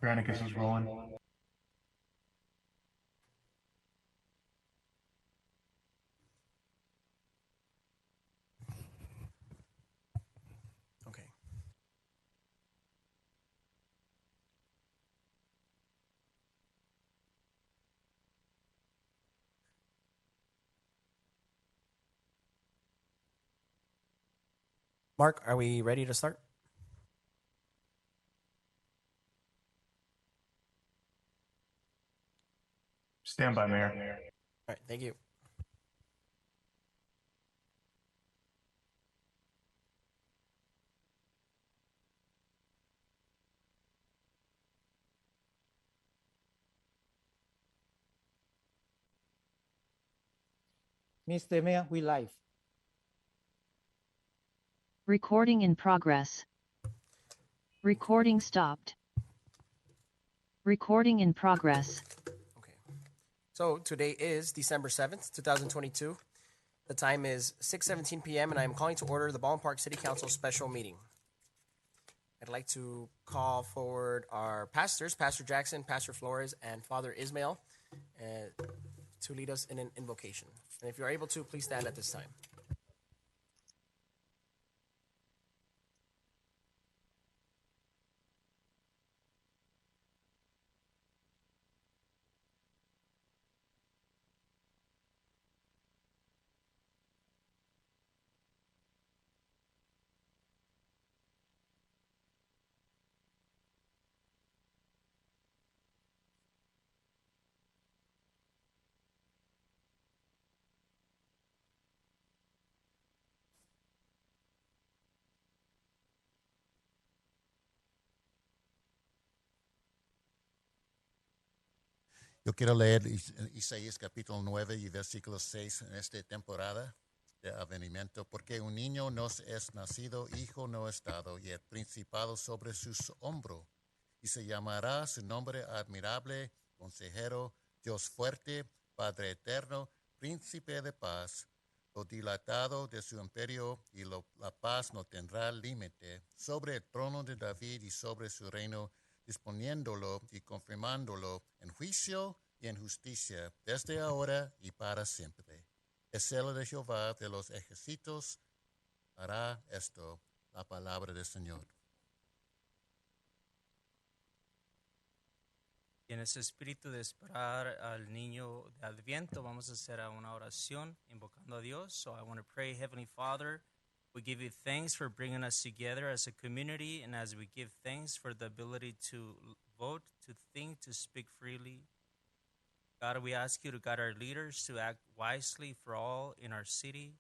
Granicus is rolling. Okay. Mark, are we ready to start? Stand by, Mayor. All right, thank you. Mr. Mayor, we live. Recording in progress. Recording stopped. Recording in progress. Okay. So today is December 7th, 2022. The time is 6:17 p.m. and I am calling to order the Baldwin Park City Council special meeting. I'd like to call forward our pastors, Pastor Jackson, Pastor Flores, and Father Ismail, to lead us in an invocation. And if you're able to, please stand at this time. Yo quiero leer Isaías capítulo 9 y versículo 6 en esta temporada de avenimiento, porque un niño nos es nacido, hijo no es dado, y el principado sobre sus hombros, y se llamará su nombre admirable, consejero, Dios fuerte, Padre eterno, príncipe de paz. Lo dilatado de su imperio y la paz no tendrá límite sobre el trono de David y sobre su reino, disponiéndolo y confirmándolo en juicio y en justicia, desde ahora y para siempre. El celo de Jehová de los ejércitos hará esto, la palabra del Señor. Y en ese espíritu de esperar al niño de Adviento, vamos a hacer una oración invocando a Dios. So I want to pray, Heavenly Father, we give you thanks for bringing us together as a community, and as we give thanks for the ability to vote, to think, to speak freely. God, we ask you to guide our leaders to act wisely for all in our city.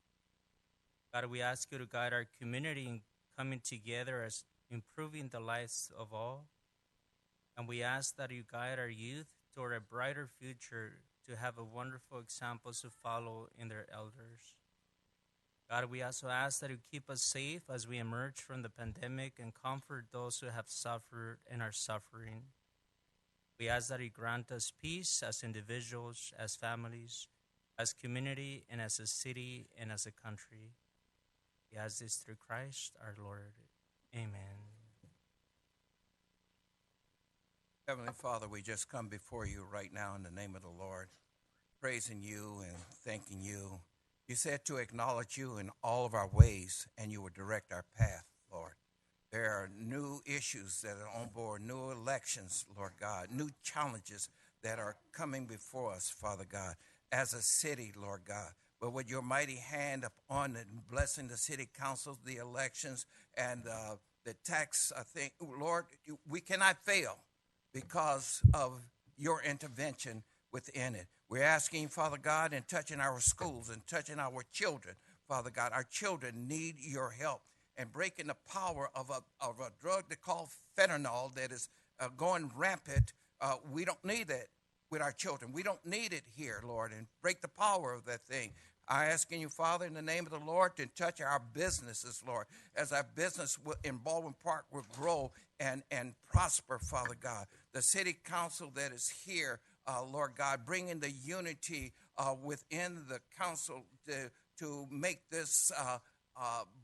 God, we ask you to guide our community in coming together as improving the lives of all. And we ask that you guide our youth toward a brighter future, to have a wonderful example to follow in their elders. God, we also ask that you keep us safe as we emerge from the pandemic and comfort those who have suffered and are suffering. We ask that you grant us peace as individuals, as families, as community, and as a city and as a country. We ask this through Christ our Lord. Amen. Heavenly Father, we just come before you right now in the name of the Lord, praising you and thanking you. You said to acknowledge you in all of our ways, and you would direct our path, Lord. There are new issues that are on board, new elections, Lord God, new challenges that are coming before us, Father God, as a city, Lord God. But with your mighty hand upon it, blessing the city councils, the elections, and the tax, I think, Lord, we cannot fail because of your intervention within it. We're asking, Father God, and touching our schools and touching our children, Father God. Our children need your help and breaking the power of a drug they call fentanyl that is going rampant. We don't need that with our children. We don't need it here, Lord, and break the power of that thing. I asking you, Father, in the name of the Lord, to touch our businesses, Lord, as our business in Baldwin Park will grow and prosper, Father God. The city council that is here, Lord God, bringing the unity within the council to make this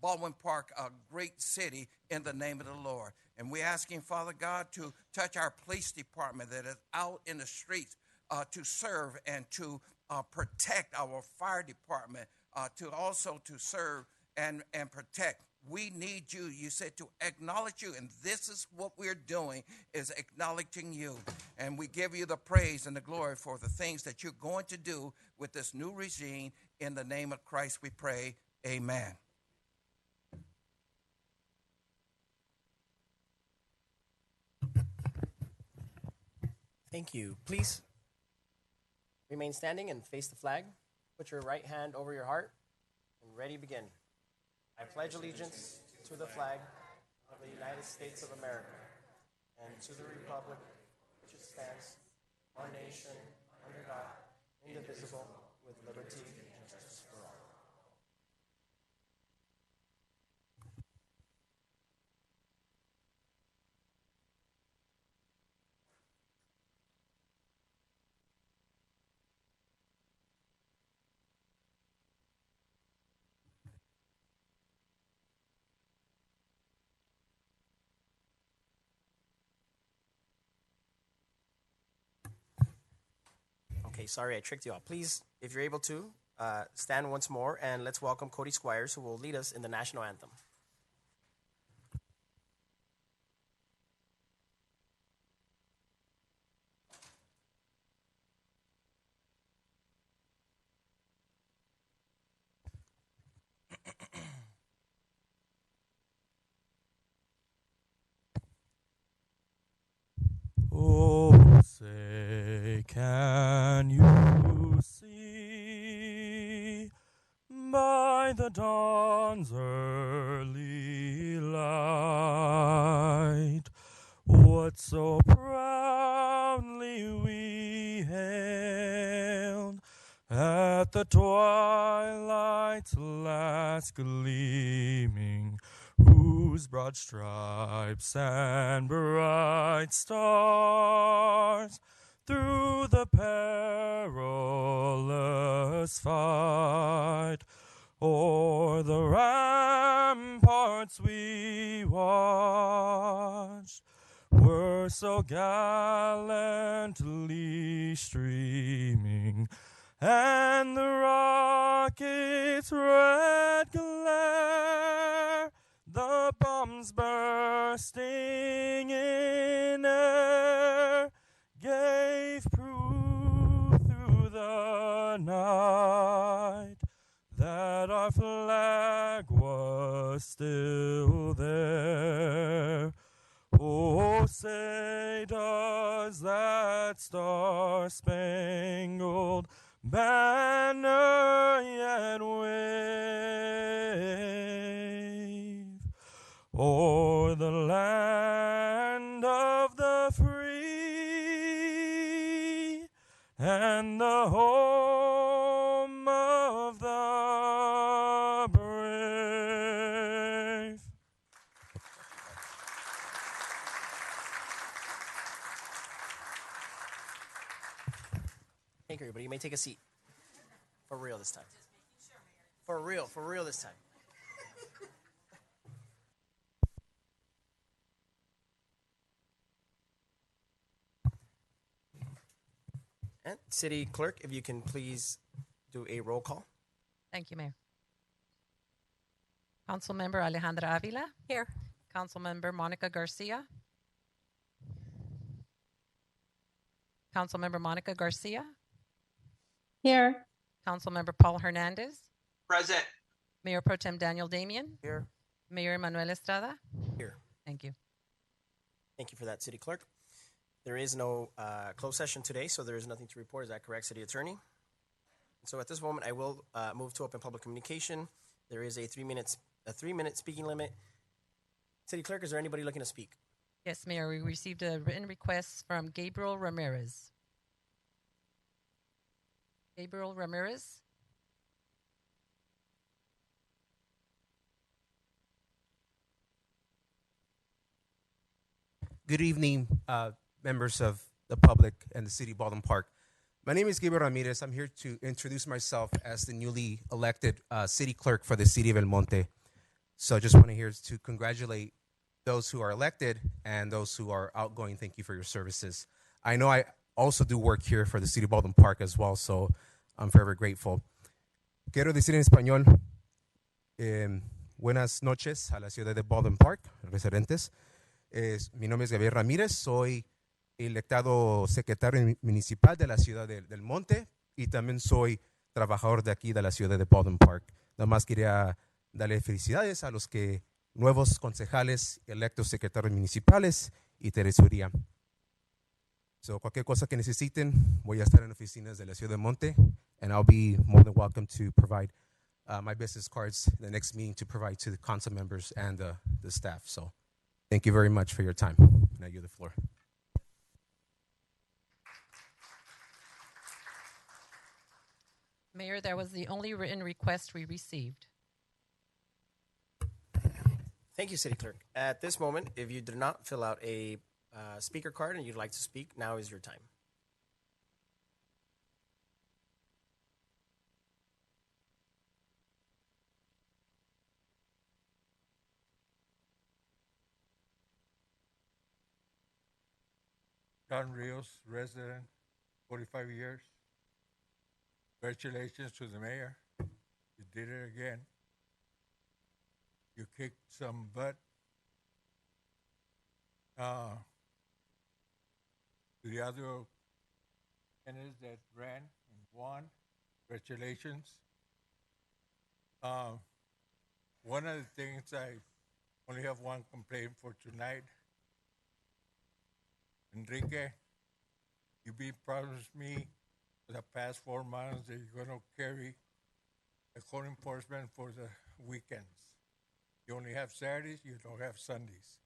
Baldwin Park a great city in the name of the Lord. And we're asking, Father God, to touch our police department that is out in the streets to serve and to protect our fire department, to also to serve and protect. We need you. You said to acknowledge you, and this is what we're doing, is acknowledging you. And we give you the praise and the glory for the things that you're going to do with this new regime. In the name of Christ we pray, amen. Thank you. Please remain standing and face the flag. Put your right hand over your heart and ready, begin. I pledge allegiance to the flag of the United States of America and to the republic which it stands, one nation, under God, indivisible, with liberty and justice for all. Okay, sorry I tricked you all. Please, if you're able to, stand once more and let's welcome Cody Squires, who will lead us in the national anthem. Oh, say, can you see by the dawn's early light what so proudly we hailed at the twilight's last gleaming, whose broad stripes and bright stars through the perilous fight o'er the ramparts we watched were so gallantly streaming, and the rocket's red glare, the bombs bursting in air, gave proof through the night that our flag was still there. Oh, say does that star-spangled banner yet wave o'er the land of the free and the home of the brave? Thank you, everybody. You may take a seat. For real this time. For real this time. And City Clerk, if you can please do a roll call. Thank you, Mayor. Councilmember Alejandra Avila. Here. Councilmember Monica Garcia. Councilmember Monica Garcia. Here. Councilmember Paul Hernandez. Present. Mayor Pro Tem Daniel Damian. Here. Mayor Manuel Estrada. Here. Thank you. Thank you for that, City Clerk. There is no closed session today, so there is nothing to report. Is that correct, City Attorney? So at this moment, I will move to open public communication. There is a 3 minute speaking limit. City Clerk, is there anybody looking to speak? Yes, Mayor, we received a written request from Gabriel Ramirez. Gabriel Ramirez. Good evening, members of the public and the city of Baldwin Park. My name is Gabriel Ramirez. I'm here to introduce myself as the newly elected city clerk for the city of El Monte. So just want to here to congratulate those who are elected and those who are outgoing. Thank you for your services. I know I also do work here for the City of Baldwin Park as well, so I'm forever grateful. Quiero decir en español, buenas noches a la ciudad de Baldwin Park, residentes. Mi nombre es Gabriel Ramírez, soy electado secretario municipal de la ciudad del Monte y también soy trabajador de aquí de la ciudad de Baldwin Park. Nada más quería darle felicidades a los que nuevos concejales electos secretarios municipales y tesorería. So, cualquier cosa que necesiten, voy a estar en oficinas de la ciudad de Monte, and I'll be more than welcome to provide my business cards in the next meeting to provide to the council members and the staff. So, thank you very much for your time. And I yield the floor. Mayor, that was the only written request we received. Thank you, City Clerk. At this moment, if you did not fill out a speaker card and you'd like to speak, now is your time. Don Rios, resident, 45 years. Congratulations to the mayor. You did it again. You kicked some butt. To the other candidates that ran and won, congratulations. One of the things I only have one complaint for tonight. Enrique, you promised me for the past 4 months that you're going to carry the code enforcement for the weekends. You only have Saturdays, you don't have Sundays.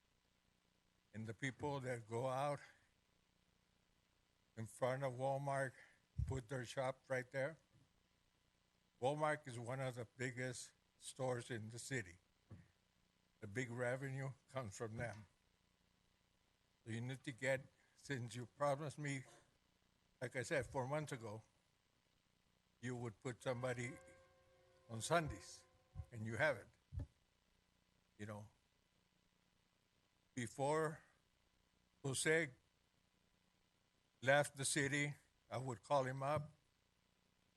And the people that go out in front of Walmart, put their shop right there. Walmart is one of the biggest stores in the city. The big revenue comes from them. So you need to get, since you promised me, like I said, 4 months ago, you would put somebody on Sundays, and you haven't. You know, before Jose left the city, I would call him up.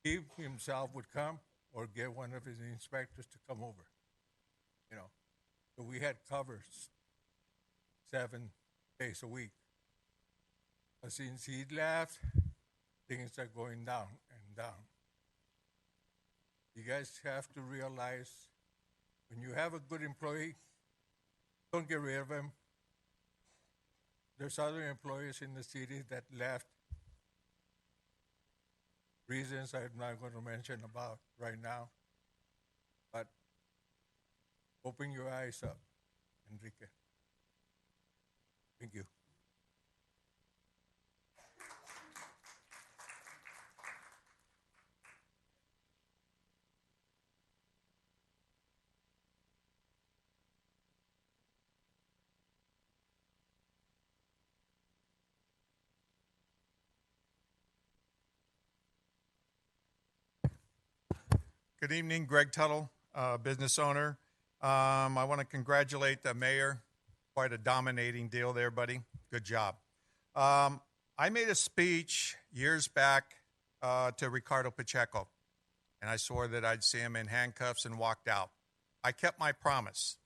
He himself would come or get one of his inspectors to come over. You know, so we had covers 7 days a week. But since he left, things are going down and down. You guys have to realize when you have a good employee, don't get rid of him. There's other employees in the city that left. Reasons I'm not going to mention about right now. But open your eyes up, Enrique. Thank you. Good evening, Greg Tuttle, business owner. I want to congratulate the mayor. Quite a dominating deal there, buddy. Good job. I made a speech years back to Ricardo Pacheco, and I swore that I'd see him in handcuffs and walked out. I kept my promise.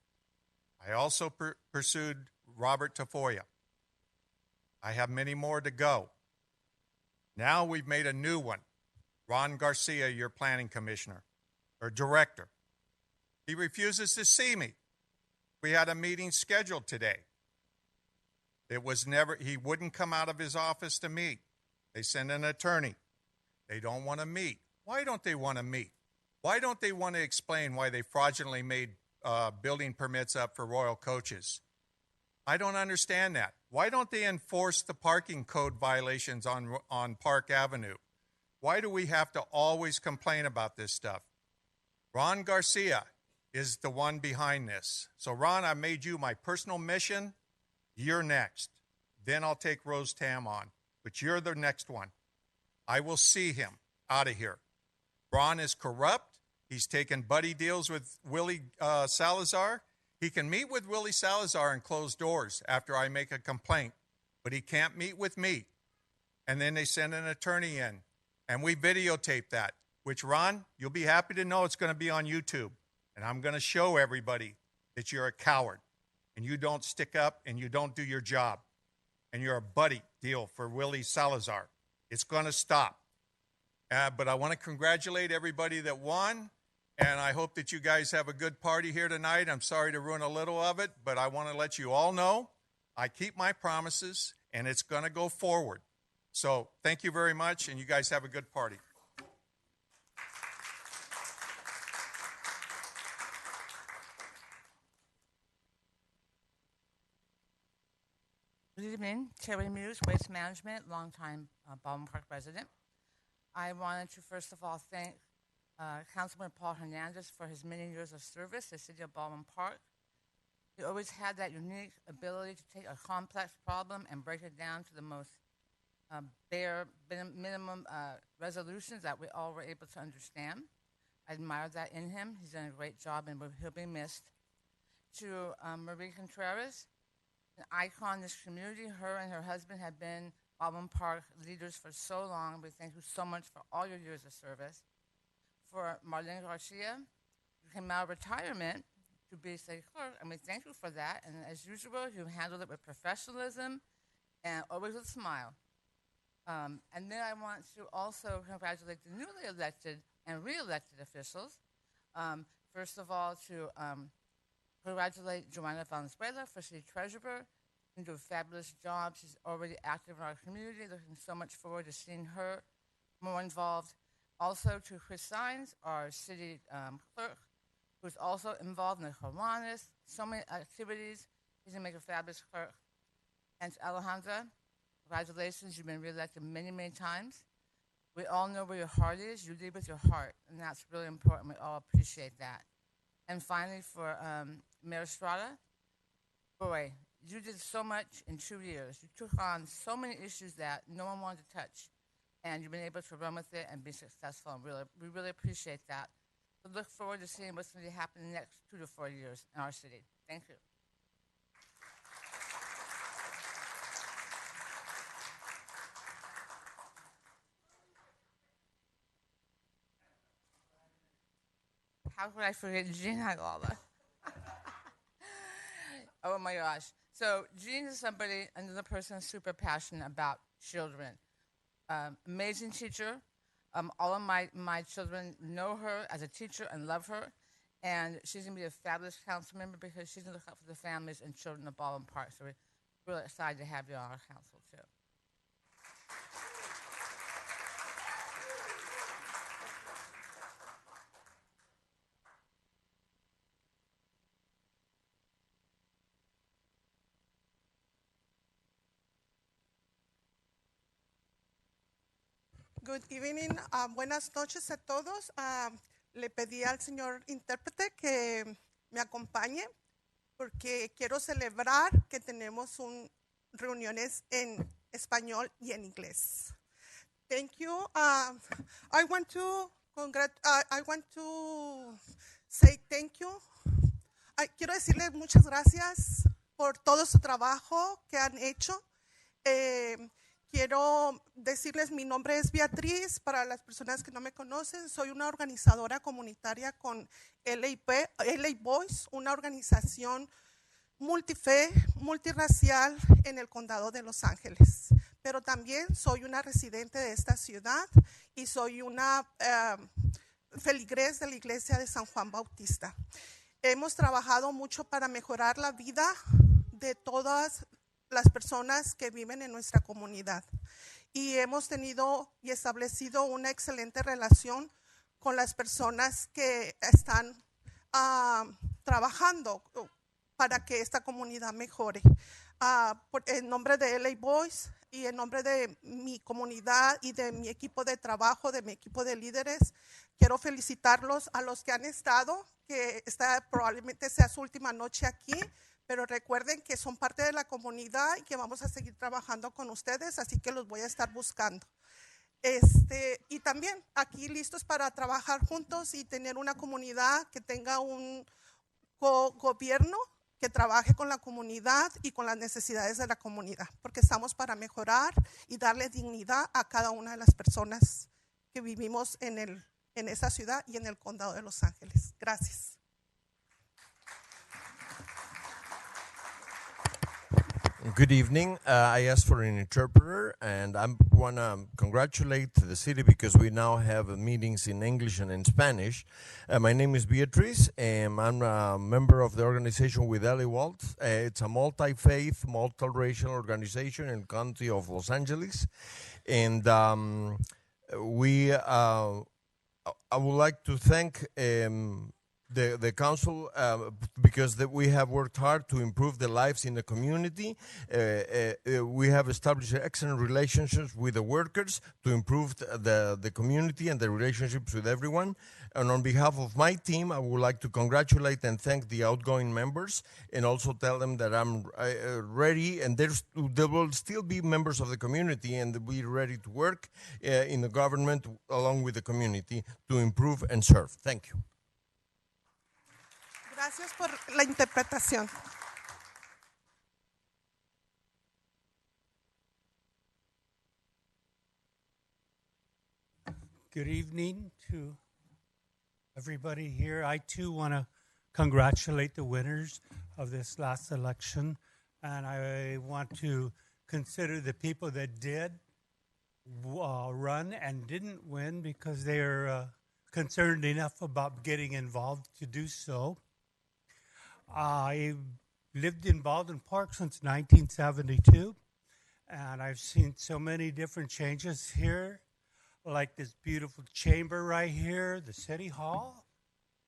I also pursued Robert Tafoya. I have many more to go. Now we've made a new one. Ron Garcia, your planning commissioner. Or director. He refuses to see me. We had a meeting scheduled today. He wouldn't come out of his office to meet. They send an attorney. They don't want to meet. Why don't they want to meet? Why don't they want to explain why they fraudulently made building permits up for Royal Coaches? I don't understand that. Why don't they enforce the parking code violations on Park Avenue? Why do we have to always complain about this stuff? Ron Garcia is the one behind this. So, Ron, I made you my personal mission. You're next. Then I'll take Rose Tam on. But you're the next one. I will see him out of here. Ron is corrupt. He's taken buddy deals with Willie Salazar. He can meet with Willie Salazar in closed doors after I make a complaint, but he can't meet with me. And then they send an attorney in, and we videotape that, which, Ron, you'll be happy to know it's going to be on YouTube. And I'm going to show everybody that you're a coward, and you don't stick up, and you don't do your job, and you're a buddy deal for Willie Salazar. It's going to stop. But I want to congratulate everybody that won, and I hope that you guys have a good party here tonight. I'm sorry to ruin a little of it, but I want to let you all know I keep my promises, and it's going to go forward. So thank you very much, and you guys have a good party. Good evening, Terry Muse, Waste Management, longtime Baldwin Park resident. I wanted to first of all thank Councilman Paul Hernandez for his many years of service to the city of Baldwin Park. He always had that unique ability to take a complex problem and break it down to the most bare minimum resolutions that we all were able to understand. I admire that in him. He's done a great job and he'll be missed. To Marie Contreras, an icon in this community. Her and her husband have been Baldwin Park leaders for so long. We thank you so much for all your years of service. For Marlene Garcia, you came out of retirement to be city clerk, and we thank you for that. And as usual, you handled it with professionalism and always with a smile. And then I want to also congratulate the newly elected and re-elected officials. First of all, to congratulate Joanna Valenzuela for city treasurer. You do a fabulous job. She's already active in our community. Looking so much forward to seeing her more involved. Also to Chris Sines, our city clerk, who's also involved in the Kiwanis, so many activities. He's going to make a fabulous clerk. And to Alejandra, congratulations. You've been reelected many, many times. We all know where your heart is. You lead with your heart, and that's really important. We all appreciate that. And finally, for Mayor Estrada, boy, you did so much in 2 years. You took on so many issues that no one wanted to touch, and you've been able to run with it and be successful. And we really appreciate that. We look forward to seeing what's going to happen in the next 2 to 4 years in our city. Thank you. How could I forget Jean Aguala? Oh my gosh. So Jean is another person super passionate about children. Amazing teacher. All of my children know her as a teacher and love her. And she's going to be a fabulous council member because she's going to look out for the families and children of Baldwin Park. So we're really excited to have you on our council, too. Good evening. Buenas noches a todos. Le pedí al señor intérprete que me acompañe porque quiero celebrar que tenemos reuniones en español y en inglés. Thank you. I want to say thank you. Quiero decirles muchas gracias por todo su trabajo que han hecho. Quiero decirles, mi nombre es Beatriz, para las personas que no me conocen, soy una organizadora comunitaria con LA Boys, una organización multife, multirracial en el condado de Los Ángeles. Pero también soy una residente de esta ciudad y soy una feligrés de la iglesia de San Juan Bautista. Hemos trabajado mucho para mejorar la vida de todas las personas que viven en nuestra comunidad. Y hemos tenido y establecido una excelente relación con las personas que están trabajando para que esta comunidad mejore. En nombre de LA Boys y en nombre de mi comunidad y de mi equipo de trabajo, de mi equipo de líderes, quiero felicitarlos a los que han estado, que probablemente sea su última noche aquí, pero recuerden que son parte de la comunidad y que vamos a seguir trabajando con ustedes, así que los voy a estar buscando. Y también aquí listos para trabajar juntos y tener una comunidad que tenga un gobierno que trabaje con la comunidad y con las necesidades de la comunidad, porque estamos para mejorar y darle dignidad a cada una de las personas que vivimos en esa ciudad y en el condado de Los Ángeles. Gracias. Good evening. I asked for an interpreter, and I want to congratulate the city because we now have meetings in English and in Spanish. My name is Beatriz, and I'm a member of the organization with Ellie Walt. It's a multi-faith, multi-racial organization in the county of Los Angeles, and I would like to thank the council because we have worked hard to improve the lives in the community. We have established excellent relationships with the workers to improve the community and the relationships with everyone. And on behalf of my team, I would like to congratulate and thank the outgoing members, and also tell them that I'm ready, and there will still be members of the community, and be ready to work in the government along with the community to improve and serve. Thank you. Gracias por la interpretación. Good evening to everybody here. I too want to congratulate the winners of this last election, and I want to consider the people that did run and didn't win because they're concerned enough about getting involved to do so. I lived in Baldwin Park since 1972, and I've seen so many different changes here, like this beautiful chamber right here, the city hall,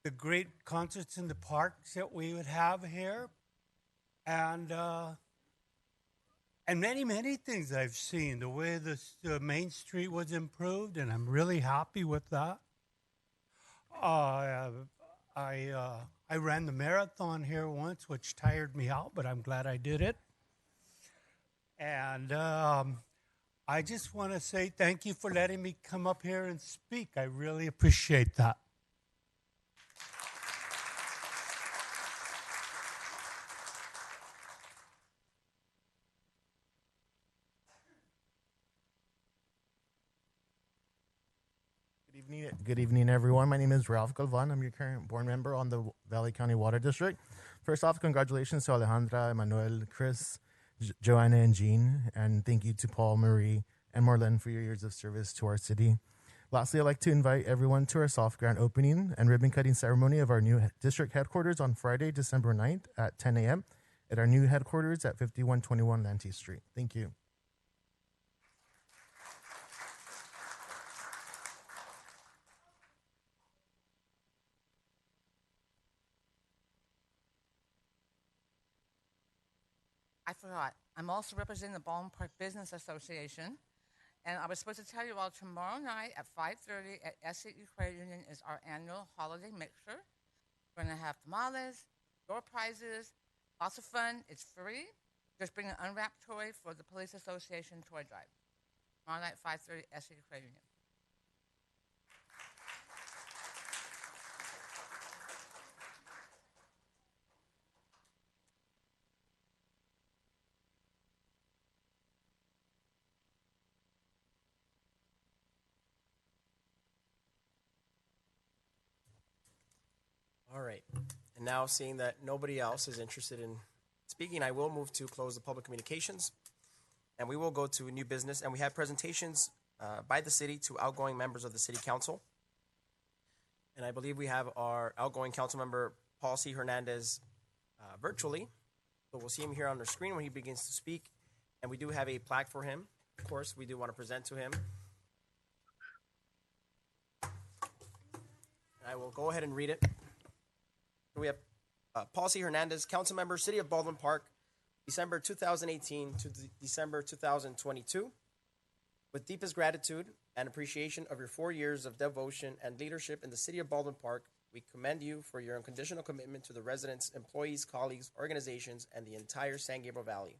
the great concerts in the parks that we would have here, and many, many things I've seen. The way the Main Street was improved, and I'm really happy with that. I ran the marathon here once, which tired me out, but I'm glad I did it. And I just want to say thank you for letting me come up here and speak. I really appreciate that. Good evening, everyone. My name is Ralph Galvan. I'm your current board member on the Valley County Water District. First off, congratulations to Alejandra, Emmanuel, Chris, Joanna, and Jean. And thank you to Paul, Marie, and Marlene for your years of service to our city. Lastly, I'd like to invite everyone to our soft grant opening and ribbon cutting ceremony of our new district headquarters on Friday, December 9th at 10 a.m. at our new headquarters at 5121 Lanty Street. Thank you. I forgot. I'm also representing the Baldwin Park Business Association. And I was supposed to tell you all tomorrow night at 5:30 at SAU Credit Union is our annual holiday mixer. We're going to have tamales, door prizes, lots of fun. It's free. Just bring an unwrapped toy for the Police Association toy drive. Tomorrow night, 5:30 SAU Credit Union. All right. And now, seeing that nobody else is interested in speaking, I will move to close the public communications. And we will go to new business. And we have presentations by the city to outgoing members of the city council. And I believe we have our outgoing council member, Paul C. Hernandez, virtually. So we'll see him here on the screen when he begins to speak. And we do have a plaque for him. Of course, we do want to present to him. And I will go ahead and read it. We have Paul C. Hernandez, council member, City of Baldwin Park, December 2018 to December 2022. With deepest gratitude and appreciation of your 4 years of devotion and leadership in the City of Baldwin Park, we commend you for your unconditional commitment to the residents, employees, colleagues, organizations, and the entire San Gabriel Valley.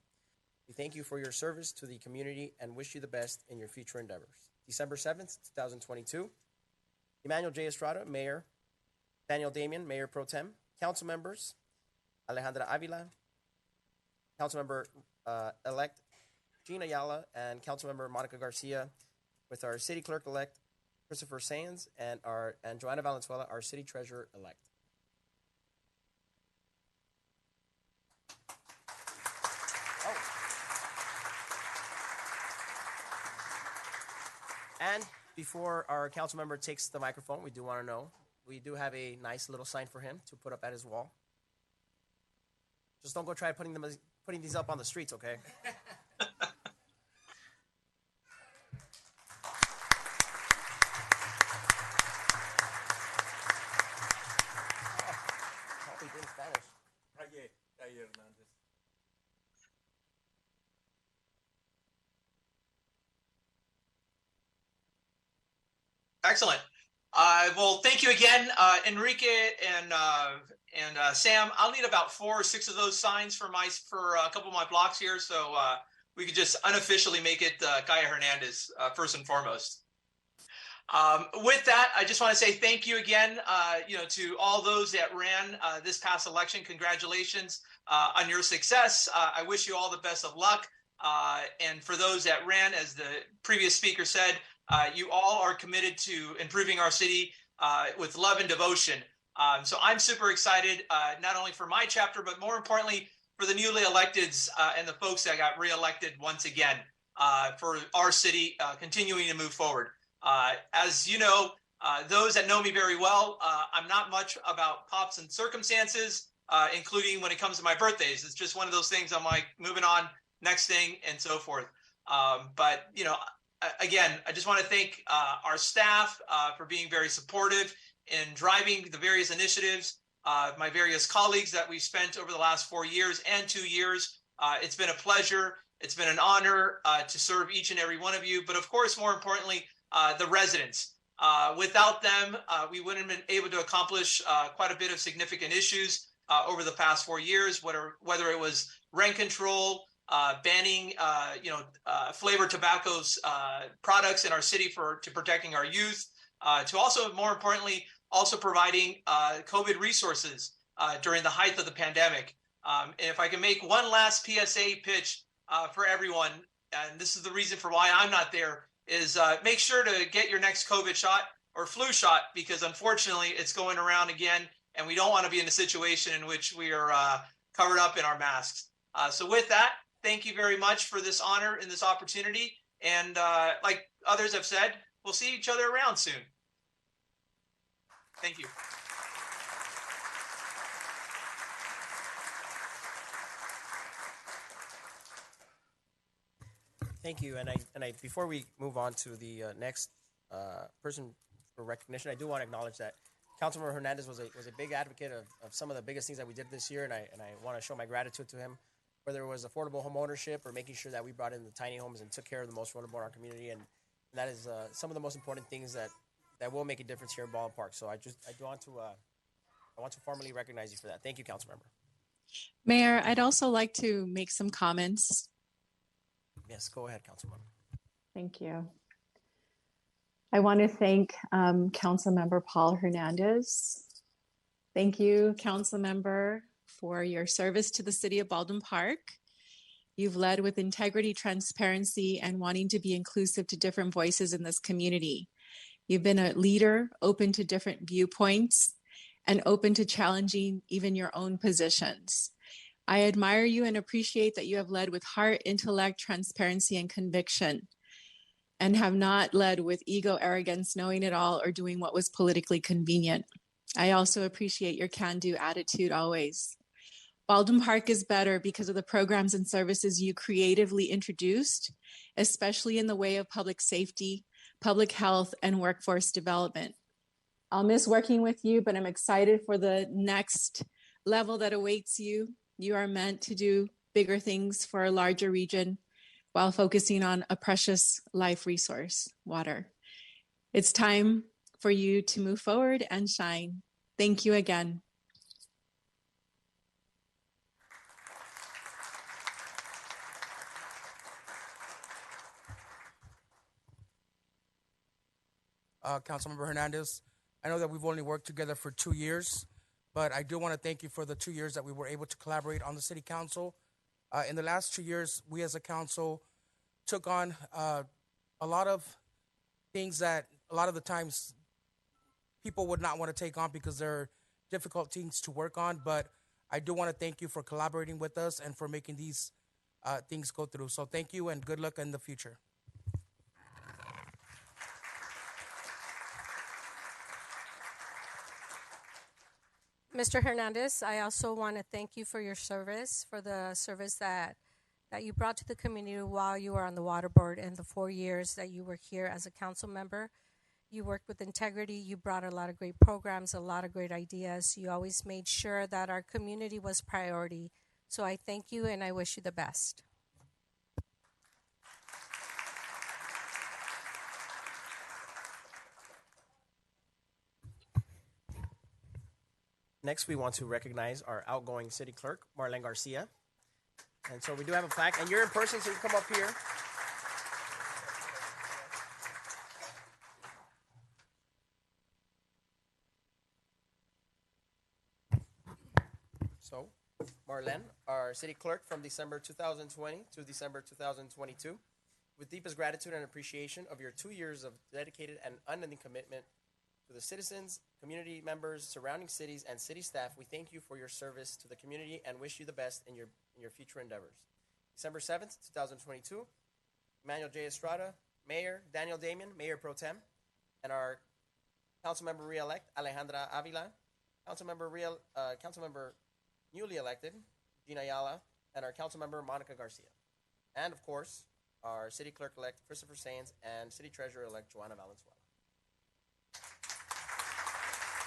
We thank you for your service to the community and wish you the best in your future endeavors. December 7th, 2022. Emmanuel J. Estrada, Mayor. Daniel Damian, Mayor Pro Tem. Council members, Alejandra Avila, Councilmember elect Gina Ayala, and Councilmember Monica Garcia, with our City Clerk elect Christopher Sands and Joanna Valenzuela, our City Treasurer elect. And before our council member takes the microphone, we do want to know, we do have a nice little sign for him to put up at his wall. Just don't go try putting these up on the streets, okay? In Spanish. Excellent. Well, thank you again, Enrique and Sam. I'll need about 4 or 6 of those signs for a couple of my blocks here, so we could just unofficially make it Kaya Hernandez first and foremost. With that, I just want to say thank you again, to all those that ran this past election. Congratulations on your success. I wish you all the best of luck. And for those that ran, as the previous speaker said, you all are committed to improving our city with love and devotion. So I'm super excited, not only for my chapter, but more importantly, for the newly electeds and the folks that got reelected once again for our city continuing to move forward. As you know, those that know me very well, I'm not much about pops and circumstances, including when it comes to my birthdays. It's just one of those things I'm like moving on, next thing, and so forth. But, again, I just want to thank our staff for being very supportive in driving the various initiatives, my various colleagues that we've spent over the last 4 years and 2 years. It's been a pleasure. It's been an honor to serve each and every one of you. But of course, more importantly, the residents. Without them, we wouldn't have been able to accomplish quite a bit of significant issues over the past 4 years, whether it was rent control, banning, flavored tobacco's products in our city to protecting our youth, to also, more importantly, also providing COVID resources during the height of the pandemic. And if I can make one last PSA pitch for everyone, and this is the reason for why I'm not there, is make sure to get your next COVID shot or flu shot, because unfortunately it's going around again, and we don't want to be in a situation in which we are covered up in our masks. So with that, thank you very much for this honor and this opportunity. And like others have said, we'll see each other around soon. Thank you. Thank you. And I before we move on to the next person for recognition, I do want to acknowledge that Councilmember Hernandez was a big advocate of some of the biggest things that we did this year, and I want to show my gratitude to him, whether it was affordable home ownership or making sure that we brought in the tiny homes and took care of the most vulnerable in our community, and that is some of the most important things that will make a difference here in Baldwin Park. So I want to formally recognize you for that. Thank you, Councilmember. Mayor, I'd also like to make some comments. Yes, go ahead, Councilmember. Thank you. I want to thank Councilmember Paul Hernandez. Thank you, Councilmember, for your service to the city of Baldwin Park. You've led with integrity, transparency, and wanting to be inclusive to different voices in this community. You've been a leader, open to different viewpoints, and open to challenging even your own positions. I admire you and appreciate that you have led with heart, intellect, transparency, and conviction, and have not led with ego, arrogance, knowing it all, or doing what was politically convenient. I also appreciate your can-do attitude always. Baldwin Park is better because of the programs and services you creatively introduced, especially in the way of public safety, public health, and workforce development. I'll miss working with you, but I'm excited for the next level that awaits you. You are meant to do bigger things for a larger region while focusing on a precious life resource, water. It's time for you to move forward and shine. Thank you again. Councilmember Hernandez. I know that we've only worked together for 2 years, but I do want to thank you for the 2 years that we were able to collaborate on the city council. In the last 2 years, we as a council took on a lot of things that a lot of the times people would not want to take on because they're difficult things to work on. But I do want to thank you for collaborating with us and for making these things go through. So thank you and good luck in the future. Mr. Hernandez, I also want to thank you for your service, for the service that you brought to the community while you were on the water board and the 4 years that you were here as a council member. You worked with integrity. You brought a lot of great programs, a lot of great ideas. You always made sure that our community was priority. So I thank you and I wish you the best. Next, we want to recognize our outgoing city clerk, Marlene Garcia. And so we do have a plaque, and you're in person, so you come up here. So, Marlene, our city clerk from December 2020 to December 2022, with deepest gratitude and appreciation of your 2 years of dedicated and unending commitment to the citizens, community members, surrounding cities, and city staff, we thank you for your service to the community and wish you the best in your future endeavors. December 7th, 2022, Emmanuel J. Estrada, Mayor Daniel Damian, Mayor Pro Tem, and our Councilmember re-elect Alejandra Avila, Councilmember newly elected Gina Ayala, and our Councilmember Monica Garcia. And of course, our City Clerk-elect Christopher Saenz and City Treasurer-elect Joanna Valenzuela.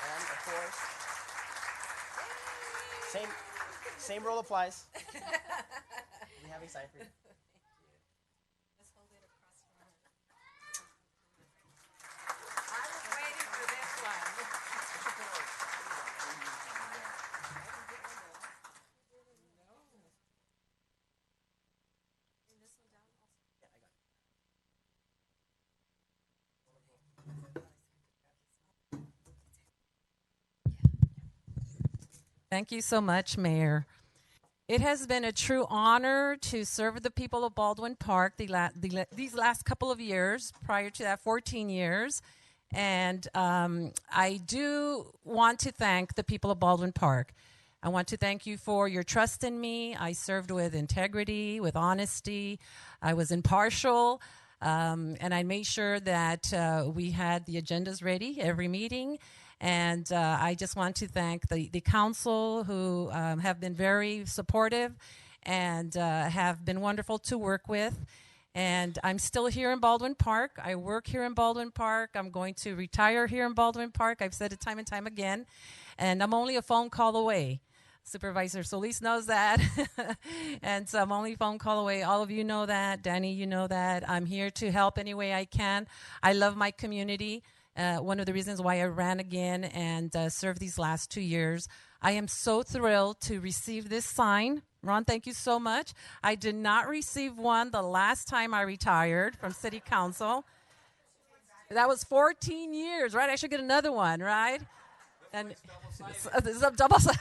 And of course, same rule applies. We have a sign for you. Let's hold it across from her. I was waiting for this one. Thank you so much, Mayor. It has been a true honor to serve the people of Baldwin Park these last couple of years, prior to that 14 years. And I do want to thank the people of Baldwin Park. I want to thank you for your trust in me. I served with integrity, with honesty. I was impartial. And I made sure that we had the agendas ready every meeting. And I just want to thank the council who have been very supportive and have been wonderful to work with. And I'm still here in Baldwin Park. I work here in Baldwin Park. I'm going to retire here in Baldwin Park. I've said it time and time again. And I'm only a phone call away. Supervisor Solis knows that. And so I'm only a phone call away. All of you know that. Danny, you know that. I'm here to help any way I can. I love my community. One of the reasons why I ran again and served these last 2 years. I am so thrilled to receive this sign. Ron, thank you so much. I did not receive one the last time I retired from City Council. That was 14 years, right? I should get another one, right? And it's a double sign.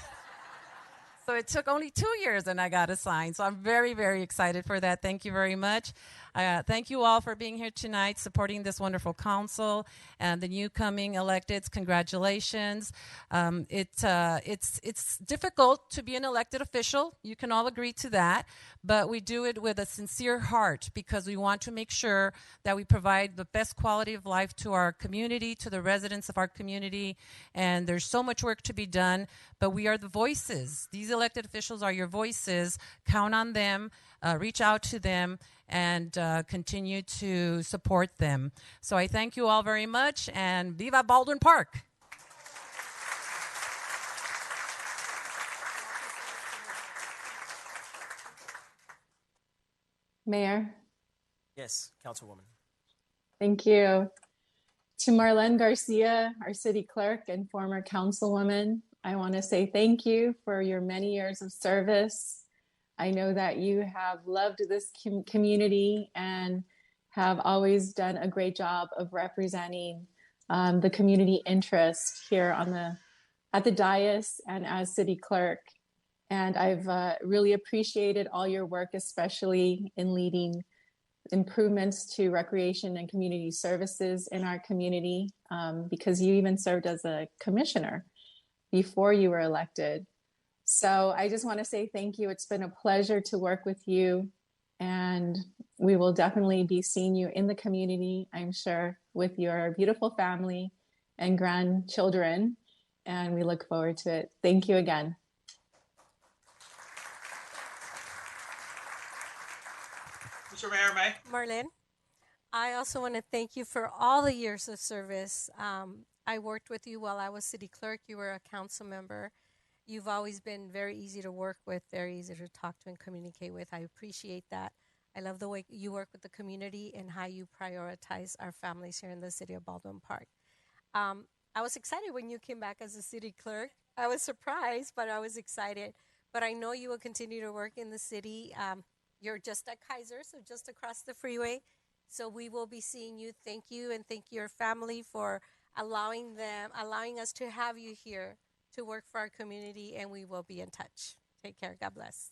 So it took only 2 years and I got a sign. So I'm very, very excited for that. Thank you very much. Thank you all for being here tonight, supporting this wonderful council and the new coming electeds. Congratulations. It's difficult to be an elected official. You can all agree to that. But we do it with a sincere heart because we want to make sure that we provide the best quality of life to our community, to the residents of our community. And there's so much work to be done, but we are the voices. These elected officials are your voices. Count on them, reach out to them, and continue to support them. So I thank you all very much, and Viva Baldwin Park! Mayor, Yes, Councilwoman. thank you. To Marlene Garcia, our city clerk and former councilwoman, I want to say thank you for your many years of service. I know that you have loved this community and have always done a great job of representing the community interest here at the dais and as city clerk. And I've really appreciated all your work, especially in leading improvements to recreation and community services in our community, because you even served as a commissioner before you were elected. So I just want to say thank you. It's been a pleasure to work with you, and we will definitely be seeing you in the community, I'm sure, with your beautiful family and grandchildren, and we look forward to it. Thank you again. Mr. Mayor, May? Marlene, I also want to thank you for all the years of service. I worked with you while I was city clerk. You were a council member. You've always been very easy to work with, very easy to talk to and communicate with. I appreciate that. I love the way you work with the community and how you prioritize our families here in the city of Baldwin Park. I was excited when you came back as a city clerk. I was surprised, but I was excited. But I know you will continue to work in the city. You're just at Kaiser, so just across the freeway. So we will be seeing you. Thank you, and thank your family for allowing us to have you here to work for our community, and we will be in touch. Take care. God bless.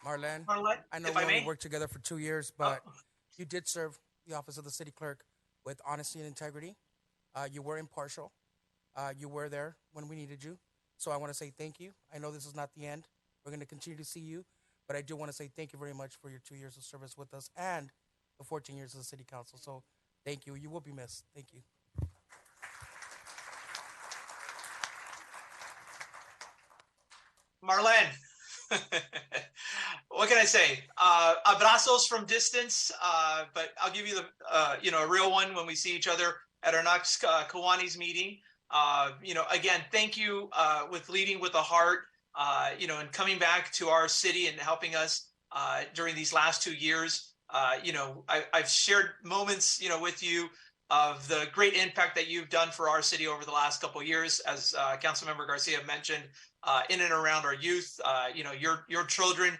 Marlene, Marlene, I know if we I only may? worked together for 2 years, but you did serve the office of the city clerk with honesty and integrity. You were impartial. You were there when we needed you. So I want to say thank you. I know this is not the end. We're going to continue to see you, but I do want to say thank you very much for your 2 years of service with us and the 14 years of the city council. So thank you. You will be missed. Thank you. Marlene, what can I say? Abrazos from distance, but I'll give you the a real one when we see each other at our next Kiwanis meeting. Again, thank you with leading with a heart, and coming back to our city and helping us during these last 2 years. I've shared moments, with you of the great impact that you've done for our city over the last couple of years, as Councilmember Garcia mentioned, in and around our youth. Your children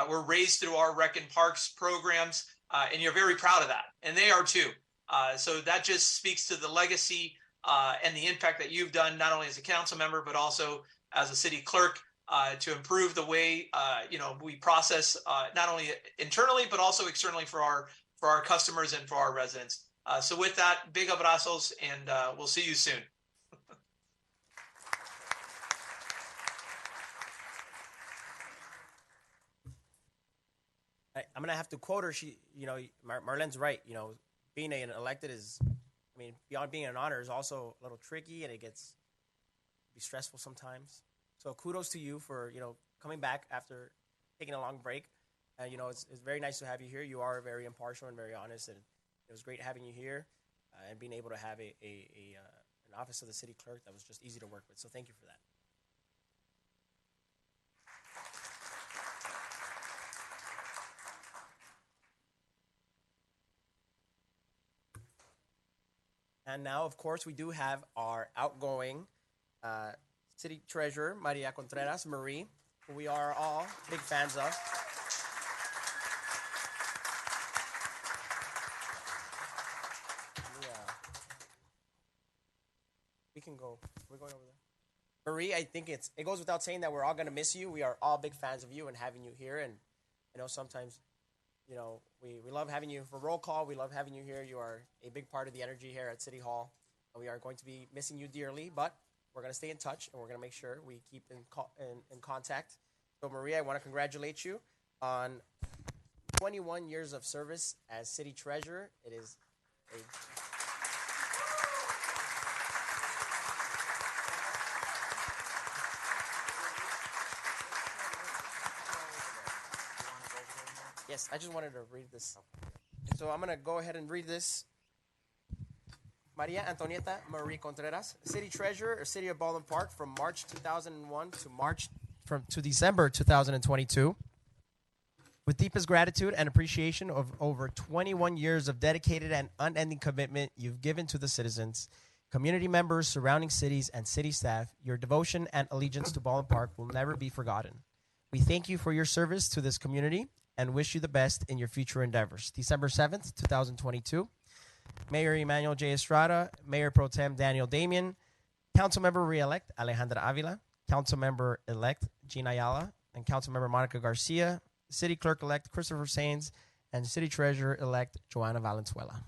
were raised through our Rec and Parks programs, and you're very proud of that, and they are too. So that just speaks to the legacy and the impact that you've done, not only as a council member, but also as a city clerk, to improve the way we process not only internally but also externally for our customers and for our residents. So with that, big abrazos, and we'll see you soon. I'm gonna have to quote her. Marlene's right. Being an elected beyond being an honor is also a little tricky, and it gets be stressful sometimes. So kudos to you for coming back after taking a long break. And it's very nice to have you here. You are very impartial and very honest, and it was great having you here and being able to have an office of the city clerk that was just easy to work with. So thank you for that. And now, of course, we do have our outgoing city treasurer, Maria Contreras, Marie, who we are all big fans of. We're going over there. Marie, I think it goes without saying that we're all going to miss you. We are all big fans of you and having you here. And sometimes, we love having you for roll call. We love having you here. You are a big part of the energy here at City Hall. We are going to be missing you dearly, but we're going to stay in touch, and we're going to make sure we keep in contact. So, Maria, I want to congratulate you on 21 years of service as city treasurer. It is a Yes, I just wanted to read this. So I'm going to go ahead and read this. Maria Antonieta Marie Contreras, City Treasurer of City of Baldwin Park from March 2001 to December 2022. With deepest gratitude and appreciation of over 21 years of dedicated and unending commitment you've given to the citizens, community members, surrounding cities, and city staff, your devotion and allegiance to Baldwin Park will never be forgotten. We thank you for your service to this community and wish you the best in your future endeavors. December 7th, 2022. Mayor Emmanuel J. Estrada, Mayor Pro Tem Daniel Damian, Councilmember Re-elect Alejandra Avila, Councilmember-elect Gina Ayala, and Councilmember Monica Garcia, City Clerk-elect Christopher Sainz, and City Treasurer-elect Joanna Valenzuela.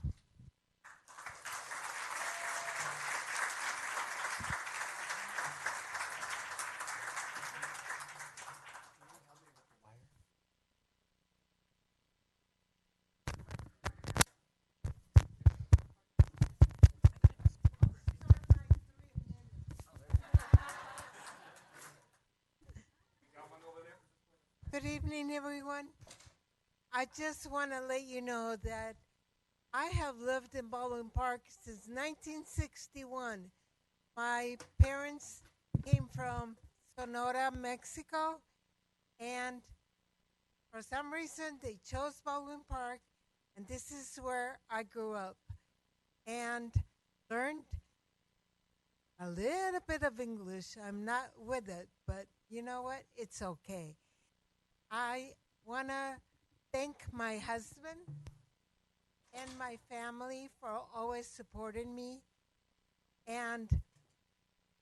Good evening, everyone. I just want to let you know that I have lived in Baldwin Park since 1961. My parents came from Sonora, Mexico, and for some reason they chose Baldwin Park, and this is where I grew up and learned a little bit of English. I'm not with it, but you know what? It's okay. I want to thank my husband and my family for always supporting me. And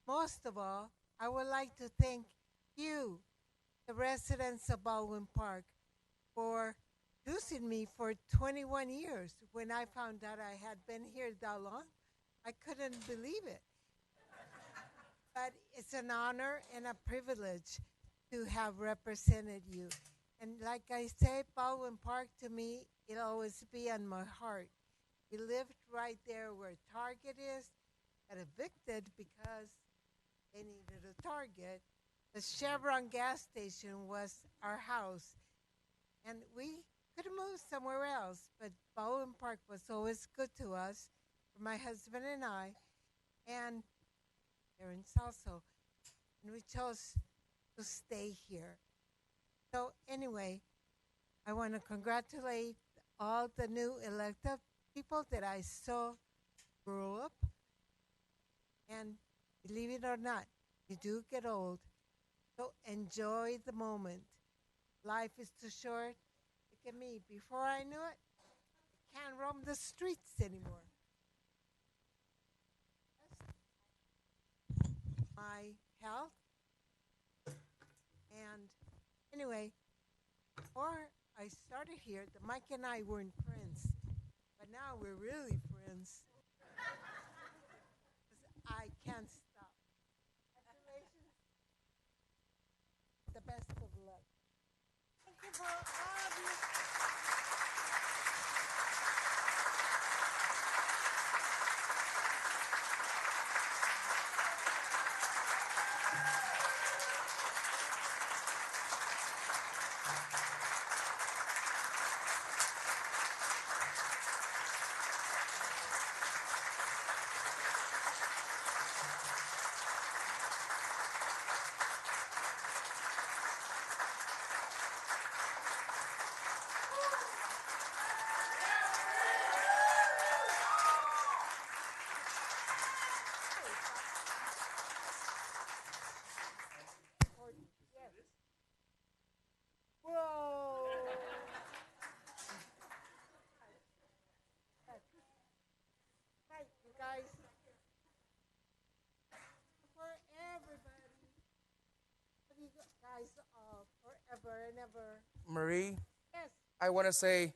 most of all, I would like to thank you, the residents of Baldwin Park, for choosing me for 21 years. When I found out I had been here that long, I couldn't believe it. But it's an honor and a privilege to have represented you. And like I say, Baldwin Park to me, it'll always be on my heart. We lived right there where Target is, got evicted because they needed a Target. The Chevron gas station was our house. And we could have moved somewhere else, but Baldwin Park was always good to us, for my husband and I, and parents also. And we chose to stay here. So anyway, I want to congratulate all the new elected people that I saw grow up. And believe it or not, you do get old. So enjoy the moment. Life is too short. Look at me. Before I knew it, I can't roam the streets anymore. My health. And anyway, before I started here, the Mike and I weren't friends. But now we're really friends. 'Cause I can't stop. Congratulations. The best of luck. Thank you for all of you. Whoa. Thank you guys. For everybody. Love you guys all forever and ever. Marie, Yes. I want to say,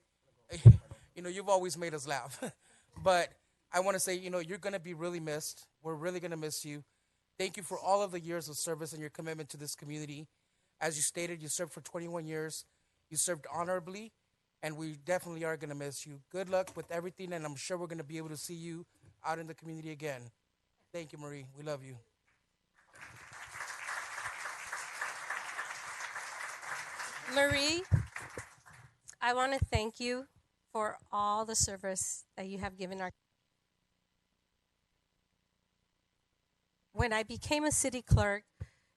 you've always made us laugh. But I want to say, you're going to be really missed. We're really going to miss you. Thank you for all of the years of service and your commitment to this community. As you stated, you served for 21 years. You served honorably, and we definitely are going to miss you. Good luck with everything, and I'm sure we're going to be able to see you out in the community again. Thank you, Marie. We love you. Marie, I want to thank you for all the service that you have given our. When I became a city clerk,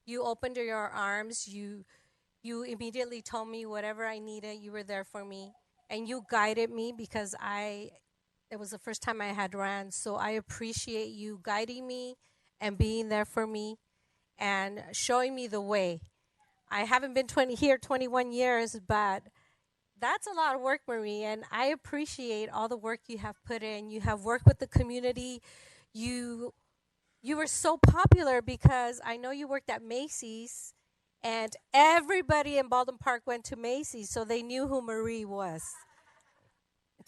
you opened your arms. You immediately told me whatever I needed. You were there for me, and you guided me because it was the first time I had ran. So I appreciate you guiding me and being there for me and showing me the way. I haven't been 21 years, but that's a lot of work, Marie, and I appreciate all the work you have put in. You have worked with the community. You you were so popular because I know you worked at Macy's, and everybody in Baldwin Park went to Macy's, so they knew who Marie was.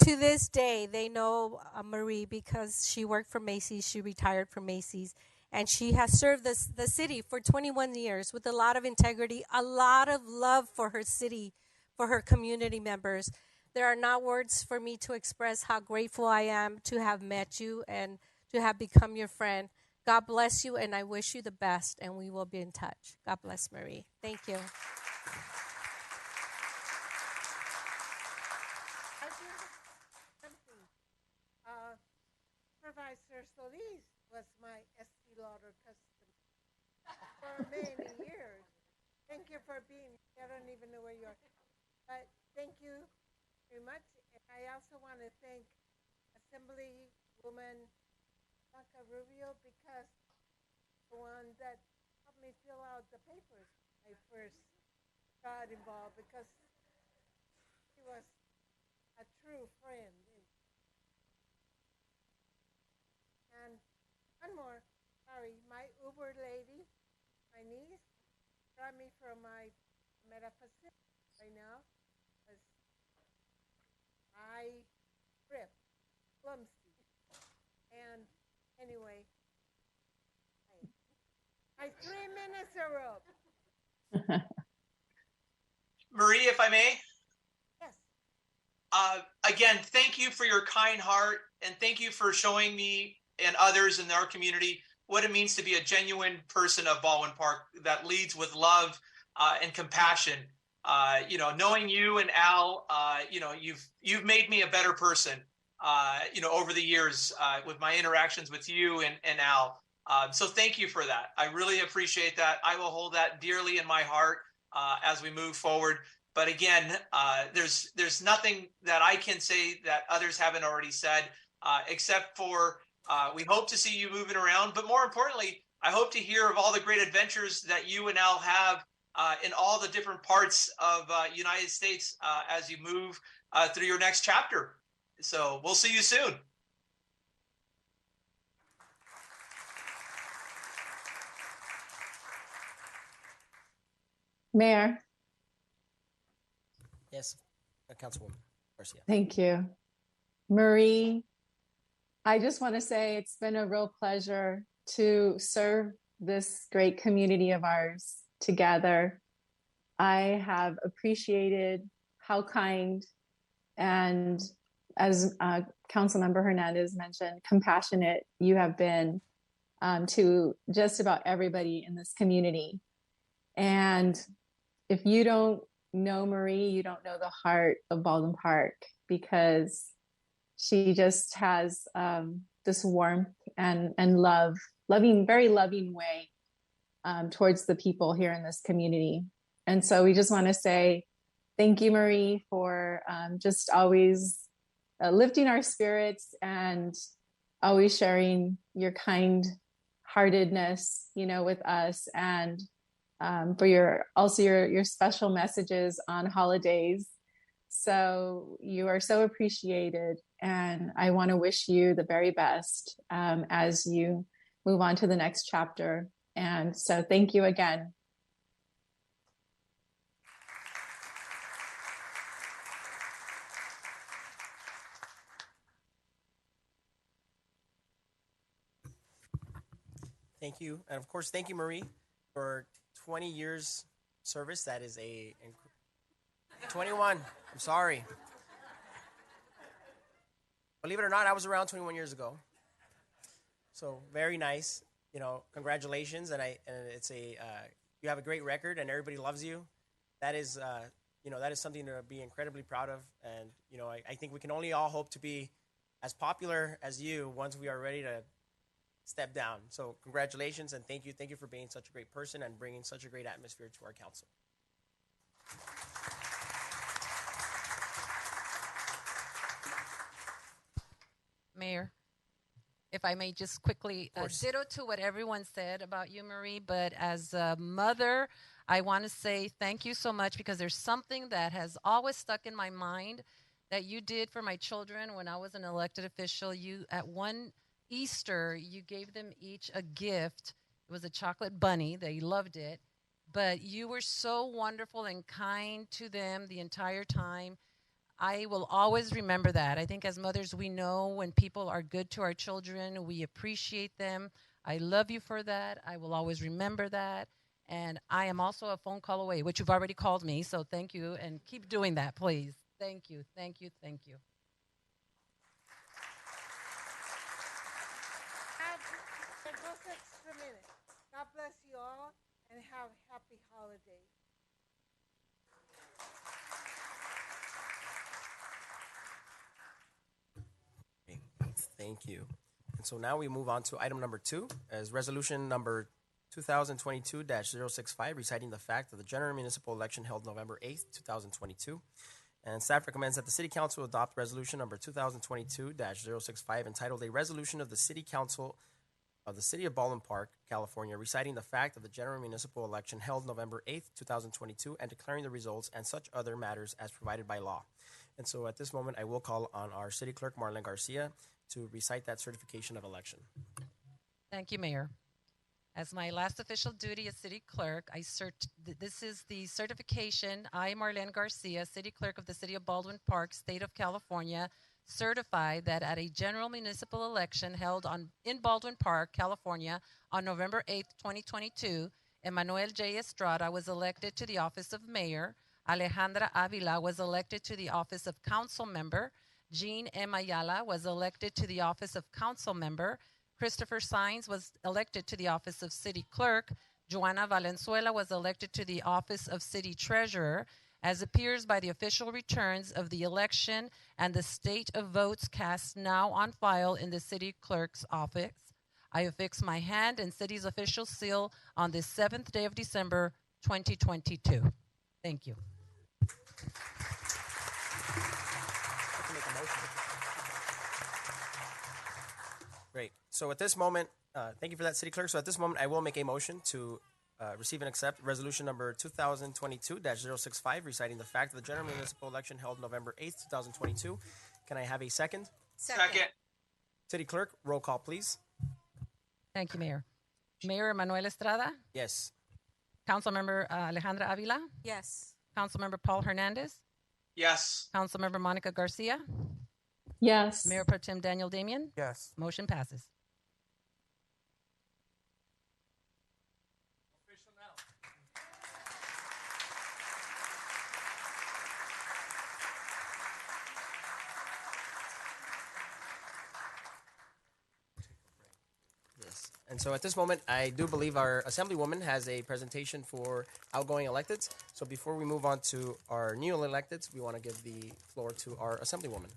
To this day, they know Marie because she worked for Macy's. She retired from Macy's, and she has served the city for 21 years with a lot of integrity, a lot of love for her city, for her community members. There are not words for me to express how grateful I am to have met you and to have become your friend. God bless you, and I wish you the best, and we will be in touch. God bless, Marie. Thank you. I do something. Supervisor Solis was my Estee Lauder customer for many years. Thank you for being. I don't even know where you are, but thank you very much. And I also want to thank Assemblywoman Blanca Rubio because the one that helped me fill out the papers when I first got involved because she was a true friend. And one more, sorry, my Uber lady, my niece, brought me from my metaphysics right now because I trip, clumsy. And anyway, my 3 minutes are up. Marie, if I may. Yes. Again, thank you for your kind heart, and thank you for showing me and others in our community what it means to be a genuine person of Baldwin Park that leads with love and compassion. Knowing you and Al, you've made me a better person. Over the years with my interactions with you and Al. So thank you for that. I really appreciate that. I will hold that dearly in my heart as we move forward. But again, there's nothing that I can say that others haven't already said, except for we hope to see you moving around. But more importantly, I hope to hear of all the great adventures that you and Al have in all the different parts of United States as you move through your next chapter. So we'll see you soon. Mayor. Yes, Councilwoman Garcia. Thank you. Marie, I just want to say it's been a real pleasure to serve this great community of ours together. I have appreciated how kind and, as Councilmember Hernandez mentioned, compassionate you have been to just about everybody in this community. And if you don't know Marie, you don't know the heart of Baldwin Park, because she just has this warmth and very loving way towards the people here in this community. And so we just want to say thank you, Marie, for just always lifting our spirits and always sharing your kind-heartedness, with us, and for your special messages on holidays. So you are so appreciated, and I want to wish you the very best as you move on to the next chapter. And so thank you again. Thank you. And of course, thank you, Marie, for 20 years service. That is 21. I'm sorry. Believe it or not, I was around 21 years ago. So very nice. Congratulations. And it's you have a great record and everybody loves you. That is, that is something to be incredibly proud of. And, I think we can only all hope to be as popular as you once we are ready to step down. So congratulations and thank you. Thank you for being such a great person and bringing such a great atmosphere to our council. Mayor, if I may just quickly ditto to what everyone said about you, Marie, but as a mother, I want to say thank you so much because there's something that has always stuck in my mind that you did for my children when I was an elected official. You, at one Easter, you gave them each a gift. It was a chocolate bunny. They loved it. But you were so wonderful and kind to them the entire time. I will always remember that. I think as mothers, we know when people are good to our children, we appreciate them. I love you for that. I will always remember that. And I am also a phone call away, which you've already called me. So thank you. And keep doing that, please. Thank you. Thank you. Thank you. And just extra minute. God bless you all and have happy holidays. Thank you. And so now we move on to item number 2, as resolution number 2022-065, reciting the fact that the general municipal election held November 8th, 2022. And staff recommends that the City Council adopt resolution number 2022-065, entitled "A Resolution of the City Council of the City of Baldwin Park, California, reciting the fact of the general municipal election held November 8th, 2022, and declaring the results and such other matters as provided by law." And so at this moment, I will call on our City Clerk, Marlene Garcia, to recite that certification of election. Thank you, Mayor. As my last official duty as City Clerk, this is the certification. I, Marlene Garcia, City Clerk of the City of Baldwin Park, State of California, certify that at a general municipal election held in Baldwin Park, California, on November 8th, 2022, Emmanuel J. Estrada was elected to the office of Mayor. Alejandra Avila was elected to the office of Council Member. Jean M. Ayala was elected to the office of Council Member. Christopher Sines was elected to the office of City Clerk. Joanna Valenzuela was elected to the office of City Treasurer. As appears by the official returns of the election and the state of votes cast now on file in the City Clerk's office, I affix my hand and City's official seal on this 7th day of December, 2022. Thank you. Great. So at this moment, thank you for that, City Clerk. So at this moment, I will make a motion to receive and accept resolution number 2022-065, reciting the fact that the general municipal election held November 8th, 2022. Can I have a second? Second. City Clerk, roll call, please. Thank you, Mayor. Mayor Emmanuel Estrada? Yes. Councilmember Alejandra Avila? Yes. Councilmember Paul Hernandez? Yes. Councilmember Monica Garcia? Yes. Mayor Pro Tem Daniel Damian? Yes. Motion passes. Yes. And so at this moment, I do believe our Assemblywoman has a presentation for outgoing electeds. So before we move on to our new electeds, we want to give the floor to our Assemblywoman.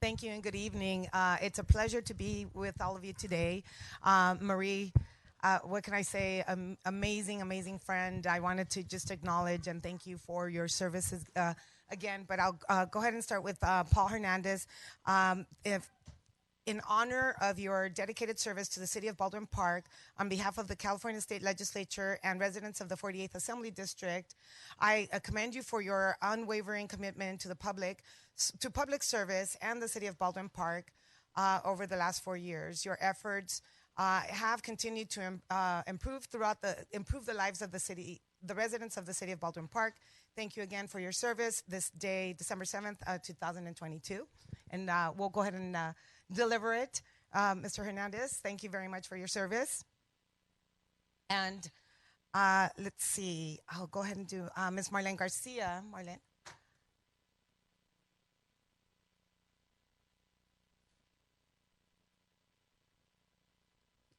Thank you and good evening. It's a pleasure to be with all of you today. Marie, what can I say? Amazing, amazing friend. I wanted to just acknowledge and thank you for your services again, but I'll go ahead and start with Paul Hernandez. If in honor of your dedicated service to the City of Baldwin Park, on behalf of the California State Legislature and residents of the 48th Assembly District, I commend you for your unwavering commitment to the public service and the City of Baldwin Park over the last 4 years. Your efforts have continued to improve the lives of the residents of the City of Baldwin Park. Thank you again for your service this day, December 7th, 2022. And we'll go ahead and deliver it. Mr. Hernandez, thank you very much for your service. And let's see, I'll go ahead and do Ms. Marlene Garcia. Marlene.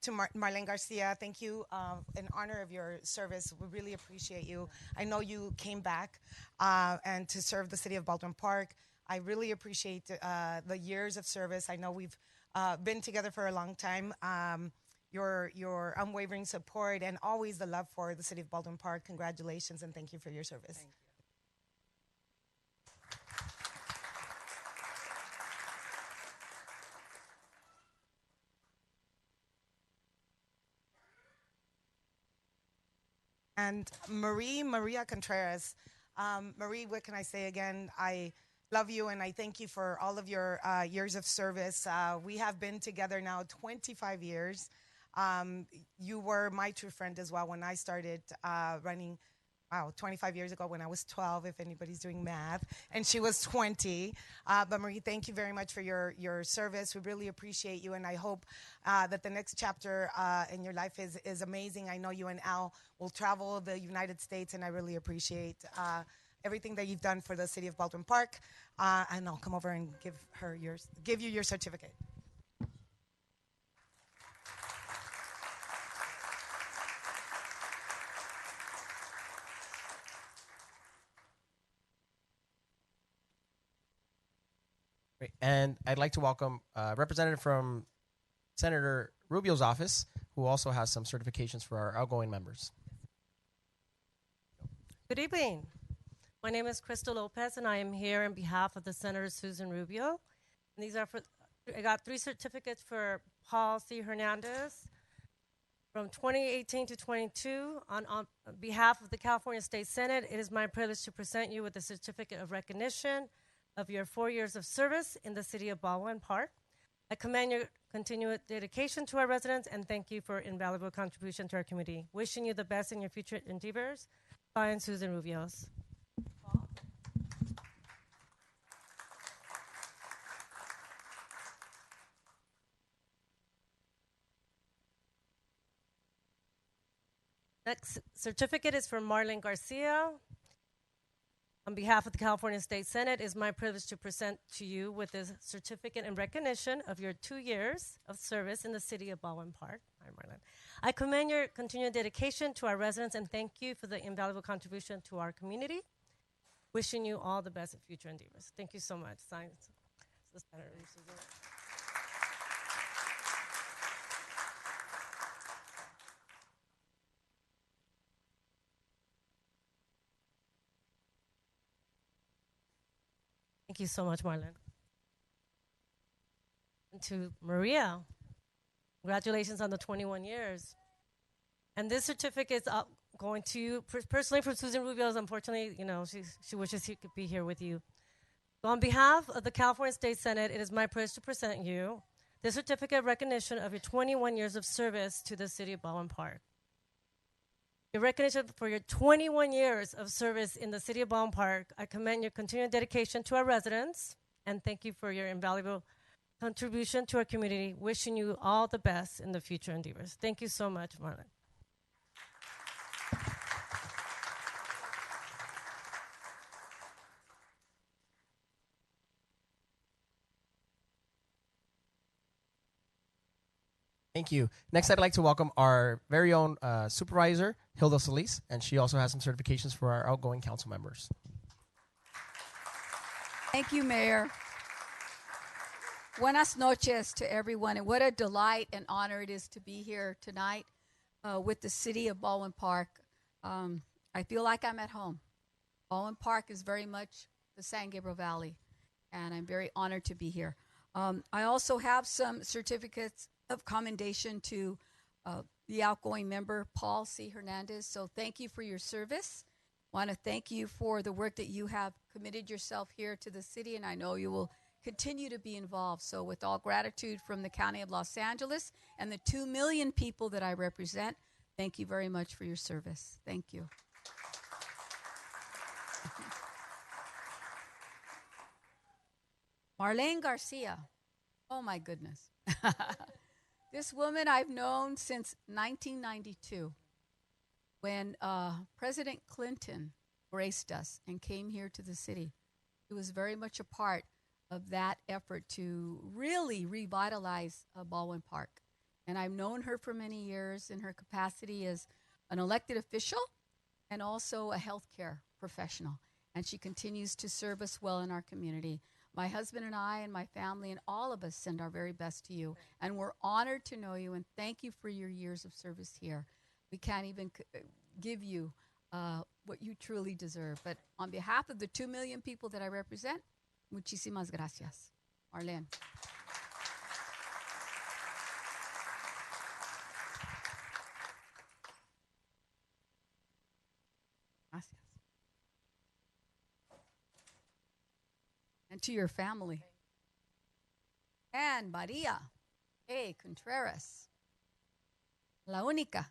to Marlene Garcia, thank you in honor of your service. We really appreciate you. I know you came back and to serve the city of Baldwin Park. I really appreciate the years of service. I know we've been together for a long time. Your unwavering support and always the love for the city of Baldwin Park. Congratulations and thank you for your service. Thank you. And Maria Contreras. Marie, what can I say again? I love you and I thank you for all of your years of service. We have been together now 25 years. You were my true friend as well when I started running, 25 years ago when I was 12, if anybody's doing math, and she was 20. But Marie, thank you very much for your service. We really appreciate you, and I hope that the next chapter in your life is amazing. I know you and Al will travel the United States, and I really appreciate everything that you've done for the city of Baldwin Park. And I'll come over and give you your certificate. Great. And I'd like to welcome a representative from Senator Rubio's office, who also has some certifications for our outgoing members. Good evening. My name is Crystal Lopez, and I am here on behalf of the Senator Susan Rubio. And these are I got 3 certificates for Paul C. Hernandez from 2018 to 22. On behalf of the California State Senate, it is my privilege to present you with a certificate of recognition of your 4 years of service in the city of Baldwin Park. I commend your continued dedication to our residents and thank you for invaluable contribution to our community. Wishing you the best in your future endeavors. Bye, and Susan Rubios. Next certificate is for Marlene Garcia. On behalf of the California State Senate, it is my privilege to present to you with this certificate in recognition of your 2 years of service in the city of Baldwin Park. Hi, Marlene. I commend your continued dedication to our residents and thank you for the invaluable contribution to our community. Wishing you all the best in future endeavors. Thank you so much. Signed, Senator Susan. Thank you so much, Marlene. And to Maria, congratulations on the 21 years. And this certificate is going to you personally from Susan Rubio's. Unfortunately, she wishes she could be here with you. So on behalf of the California State Senate, it is my privilege to present you this certificate of recognition of your 21 years of service to the city of Baldwin Park. Your recognition for your 21 years of service in the city of Baldwin Park, I commend your continued dedication to our residents and thank you for your invaluable contribution to our community. Wishing you all the best in the future endeavors. Thank you so much, Marlene. Thank you. Next, I'd like to welcome our very own supervisor, Hilda Solis, and she also has some certifications for our outgoing council members. Thank you, Mayor. Buenas noches to everyone, and what a delight and honor it is to be here tonight with the city of Baldwin Park. I feel like I'm at home. Baldwin Park is very much the San Gabriel Valley, and I'm very honored to be here. I also have some certificates of commendation to the outgoing member, Paul C. Hernandez. So thank you for your service. I want to thank you for the work that you have committed yourself here to the city, and I know you will continue to be involved. So with all gratitude from the County of Los Angeles and the 2 million people that I represent, thank you very much for your service. Thank you. Marlene Garcia. Oh, my goodness. This woman I've known since 1992 when President Clinton graced us and came here to the city. It was very much a part of that effort to really revitalize Baldwin Park. And I've known her for many years in her capacity as an elected official and also a healthcare professional. And she continues to serve us well in our community. My husband and I and my family and all of us send our very best to you. And we're honored to know you and thank you for your years of service here. We can't even give you what you truly deserve. But on behalf of the 2 million people that I represent, muchísimas gracias. Marlene. Gracias. And to your family. And Maria A. Contreras. La única.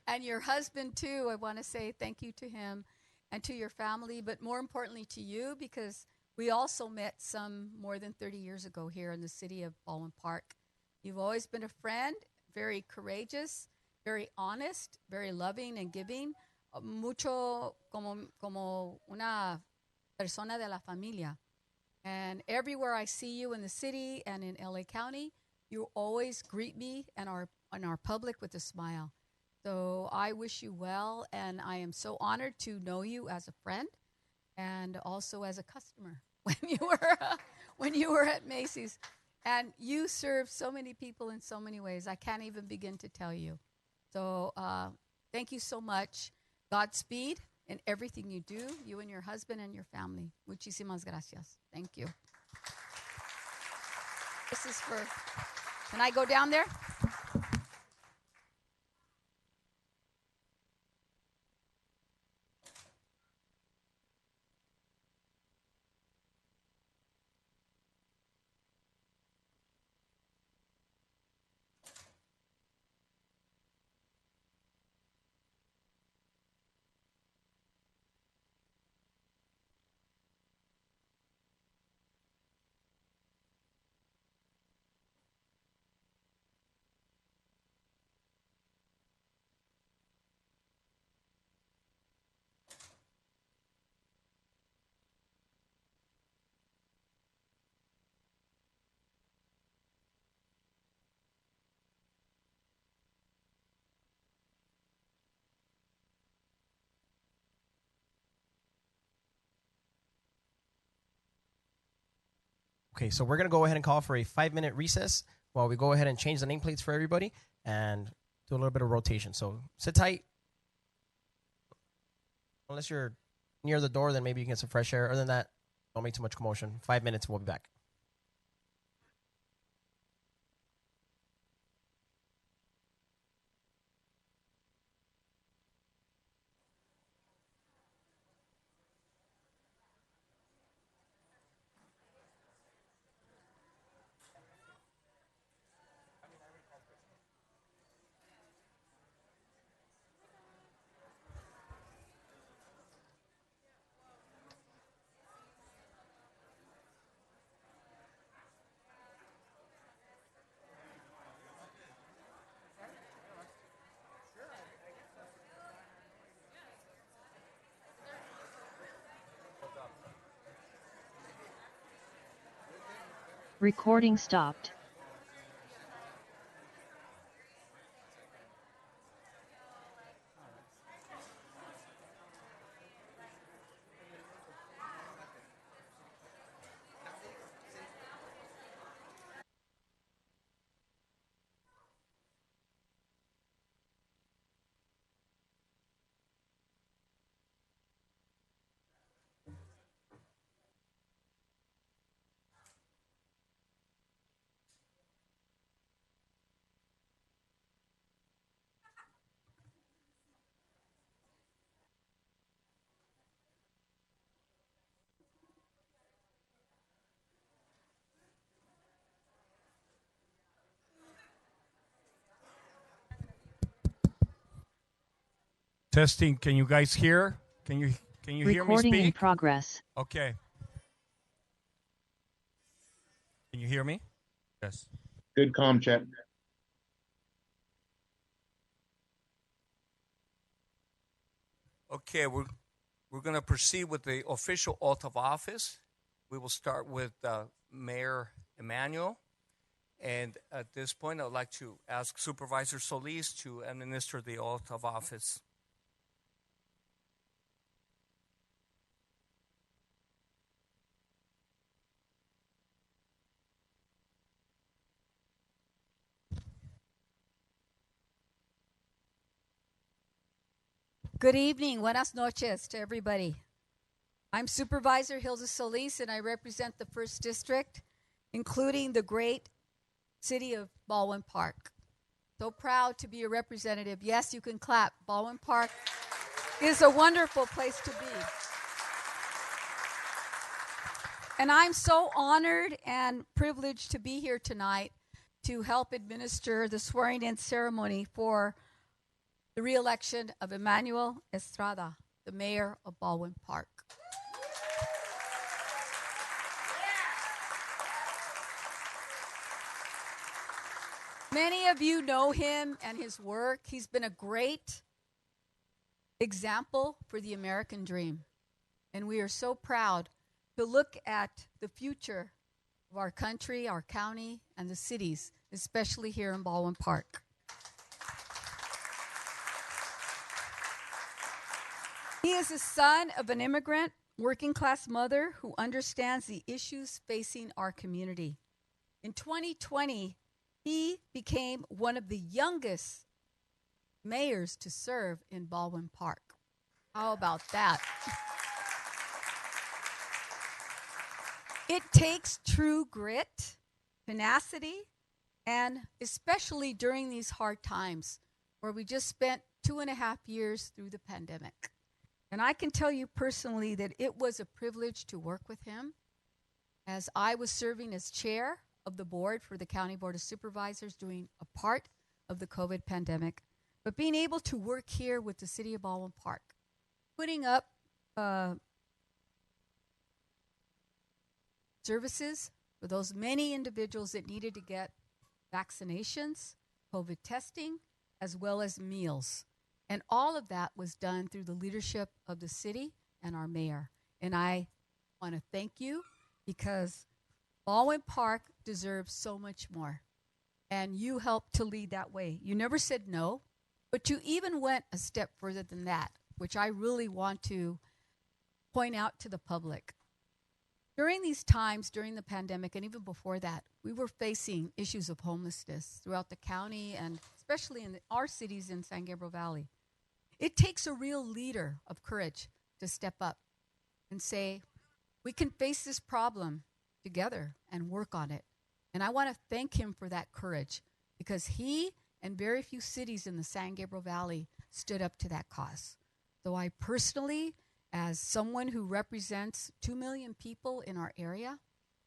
And your husband, too. I want to say thank you to him and to your family, but more importantly to you, because we also met some more than 30 years ago here in the city of Baldwin Park. You've always been a friend, very courageous, very honest, very loving and giving, mucho como una persona de la familia. And everywhere I see you in the city and in LA County, you always greet me and our public with a smile. So I wish you well, and I am so honored to know you as a friend and also as a customer when you were at Macy's. And you serve so many people in so many ways. I can't even begin to tell you. So thank you so much. Godspeed in everything you do, you and your husband and your family. Muchísimas gracias. Thank you. This is for, can I go down there? Okay, so we're going to go ahead and call for a 5-minute recess while we go ahead and change the nameplates for everybody and do a little bit of rotation. So sit tight. Unless you're near the door, then maybe you can get some fresh air. Other than that, don't make too much commotion. 5 minutes, we'll be back. Recording stopped. Testing. Can you guys hear? Can you hear me Recording in speak? progress. Okay. Can you hear me? Yes. Good comm check. Okay, we're going to proceed with the official oath of office. We will start with Mayor Emanuel. And at this point, I would like to ask Supervisor Solis to administer the oath of office. Good evening, buenas noches to everybody. I'm Supervisor Hilda Solis, and I represent the 1st District, including the great city of Baldwin Park. So proud to be a representative. Yes, you can clap. Baldwin Park is a wonderful place to be. And I'm so honored and privileged to be here tonight to help administer the swearing-in ceremony for the re-election of Emmanuel Estrada, the mayor of Baldwin Park. Many of you know him and his work. He's been a great example for the American dream. And we are so proud to look at the future of our country, our county, and the cities, especially here in Baldwin Park. He is the son of an immigrant, working-class mother who understands the issues facing our community. In 2020, he became one of the youngest mayors to serve in Baldwin Park. How about that? It takes true grit, tenacity, and especially during these hard times where we just spent 2.5 years through the pandemic. And I can tell you personally that it was a privilege to work with him as I was serving as chair of the board for the County Board of Supervisors during a part of the COVID pandemic. But being able to work here with the city of Baldwin Park, putting up services for those many individuals that needed to get vaccinations, COVID testing, as well as meals. And all of that was done through the leadership of the city and our mayor. And I want to thank you because Baldwin Park deserves so much more. And you helped to lead that way. You never said no, but you even went a step further than that, which I really want to point out to the public. During these times, during the pandemic, and even before that, we were facing issues of homelessness throughout the county and especially in our cities in San Gabriel Valley. It takes a real leader of courage to step up and say, we can face this problem together and work on it. And I want to thank him for that courage because he and very few cities in the San Gabriel Valley stood up to that cause. So I personally, as someone who represents 2 million people in our area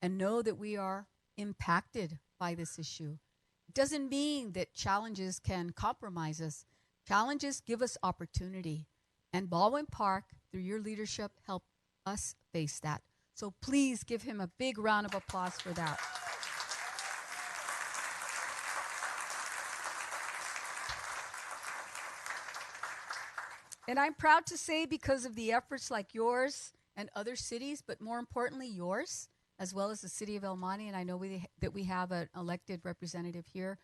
and know that we are impacted by this issue, it doesn't mean that challenges can compromise us. Challenges give us opportunity. And Baldwin Park, through your leadership, helped us face that. So please give him a big round of applause for that. And I'm proud to say because of the efforts like yours and other cities, but more importantly yours, as well as the city of El Monte, and I know that we have an elected representative here,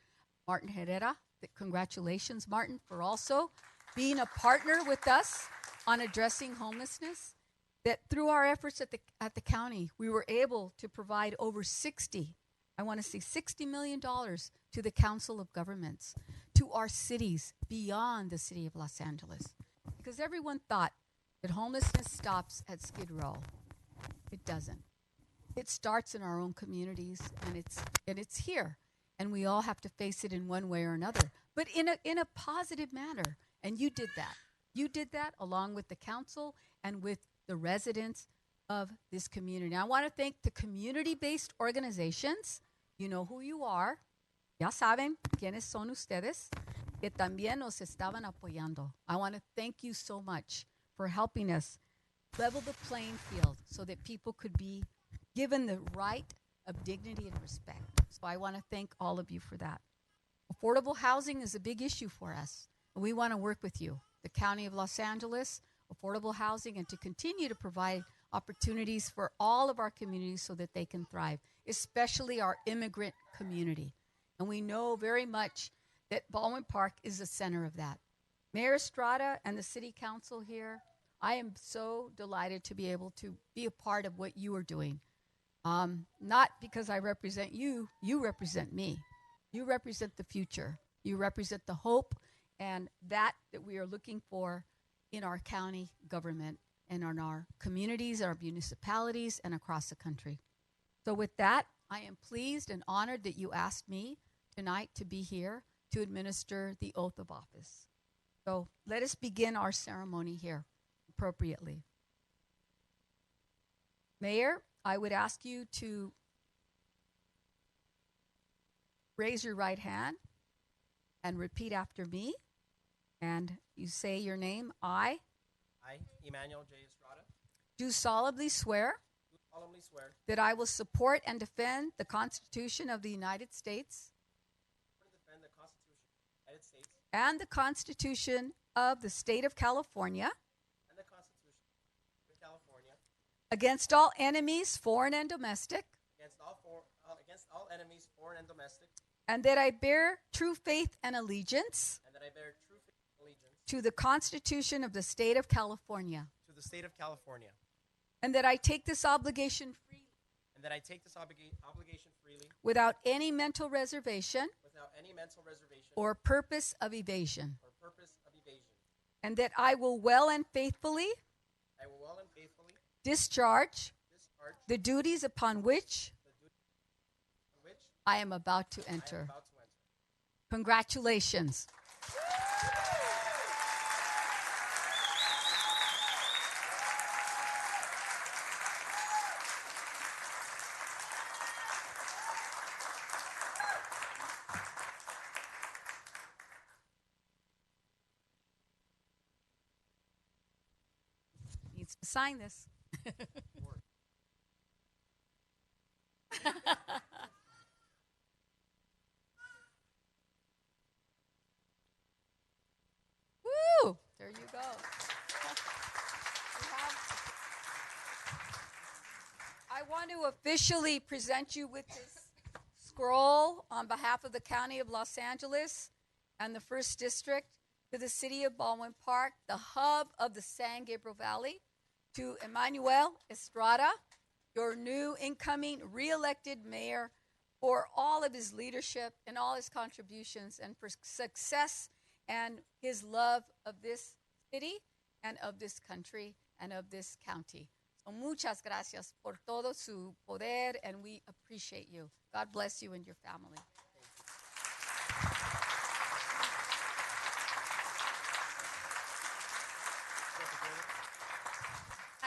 Martin Herrera. Congratulations, Martin, for also being a partner with us on addressing homelessness. That through our efforts at the county, we were able to provide over $60 million to the Council of Governments, to our cities beyond the city of Los Angeles. Because everyone thought that homelessness stops at Skid Row. It doesn't. It starts in our own communities, and it's here. And we all have to face it in one way or another, but in a positive manner. And you did that. You did that along with the council and with the residents of this community. I want to thank the community-based organizations. You know who you are. Ya saben quiénes son ustedes, que también nos estaban apoyando. I want to thank you so much for helping us level the playing field so that people could be given the right of dignity and respect. So I want to thank all of you for that. Affordable housing is a big issue for us. And we want to work with you, the County of Los Angeles, affordable housing, and to continue to provide opportunities for all of our communities so that they can thrive. especially our immigrant community. And we know very much that Baldwin Park is the center of that. Mayor Estrada and the City Council here, I am so delighted to be able to be a part of what you are doing. Not because I represent you, you represent me. You represent the future. You represent the hope and that we are looking for in our county government and in our communities, our municipalities, and across the country. So with that, I am pleased and honored that you asked me tonight to be here to administer the oath of office. So let us begin our ceremony here appropriately. Mayor, I would ask you to raise your right hand and repeat after me. And you say your name. I, Emmanuel J. Estrada, do solemnly swear do solemnly swear that I will support and defend the Constitution of the United States to defend the Constitution of the United States and the Constitution of the State of California and the Constitution of California against all enemies, foreign and domestic, against all enemies, foreign and domestic, and that I bear true faith and allegiance and that I bear true faith and allegiance to the Constitution of the State of California, to the state of California, and that I take this obligation freely and that I take this obligation freely without any mental reservation without any mental reservation or purpose of evasion, or purpose of evasion, and that I will well and faithfully I will well and faithfully discharge discharge the duties upon which the duties on which I am about to I am enter. about to enter. Congratulations. Needs to sign this. Woo! There you go. I want to officially present you with this scroll on behalf of the County of Los Angeles and the First District to the City of Baldwin Park, the hub of the San Gabriel Valley, to Emmanuel Estrada, your new incoming re-elected mayor, for all of his leadership and all his contributions and for success and his love of this city and of this country and of this county. So muchas gracias por todo su poder, and we appreciate you. God bless you and your family.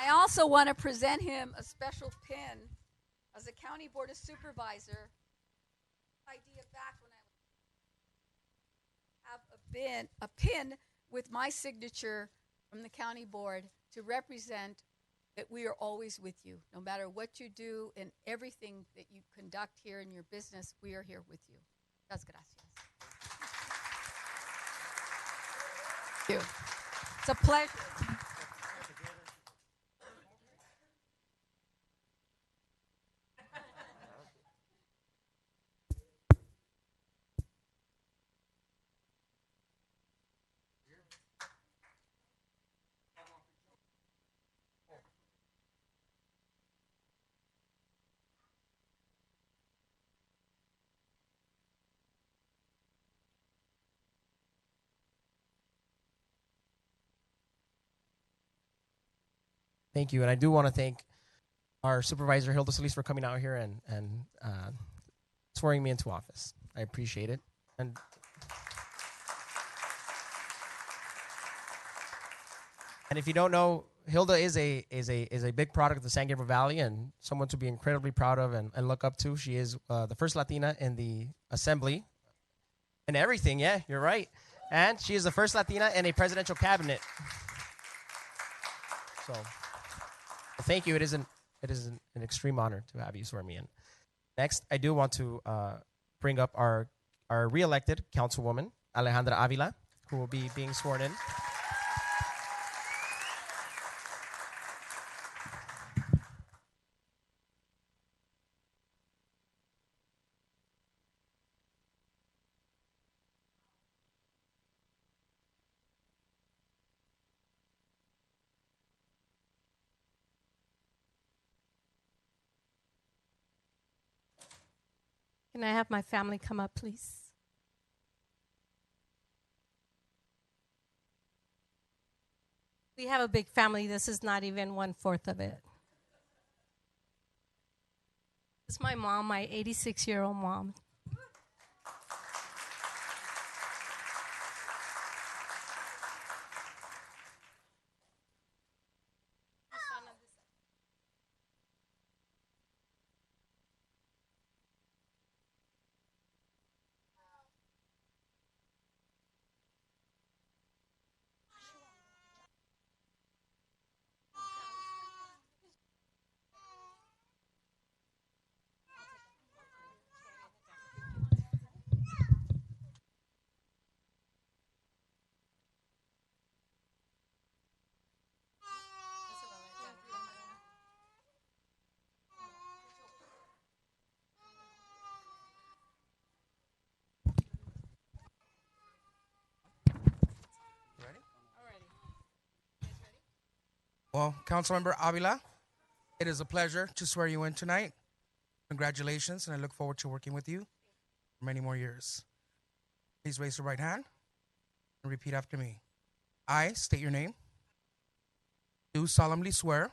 I also want to present him a special pin as a county board of supervisor. Idea back when I have a pin with my signature from the county board to represent that we are always with you. No matter what you do and everything that you conduct here in your business, we are here with you. Muchas gracias. Thank you. It's a pleasure. Thank you, and I do want to thank our supervisor Hilda Solis for coming out here and swearing me into office. I appreciate it. And if you don't know, Hilda is a big product of the San Gabriel Valley and someone to be incredibly proud of and look up to. She is the first Latina in the assembly and everything. Yeah, you're right. And she is the first Latina in a presidential cabinet. So, thank you. It is an extreme honor to have you swear me in. Next, I do want to bring up our re-elected councilwoman, Alejandra Avila, who will be being sworn in. Can I have my family come up, please? We have a big family. This is not even 1/4 of it. This is my mom, my 86-year-old mom. Well, Councilmember Avila, it is a pleasure to swear you in tonight. Congratulations, and I look forward to working with you for many more years. Please raise your right hand and repeat after me. I state your name. Do solemnly swear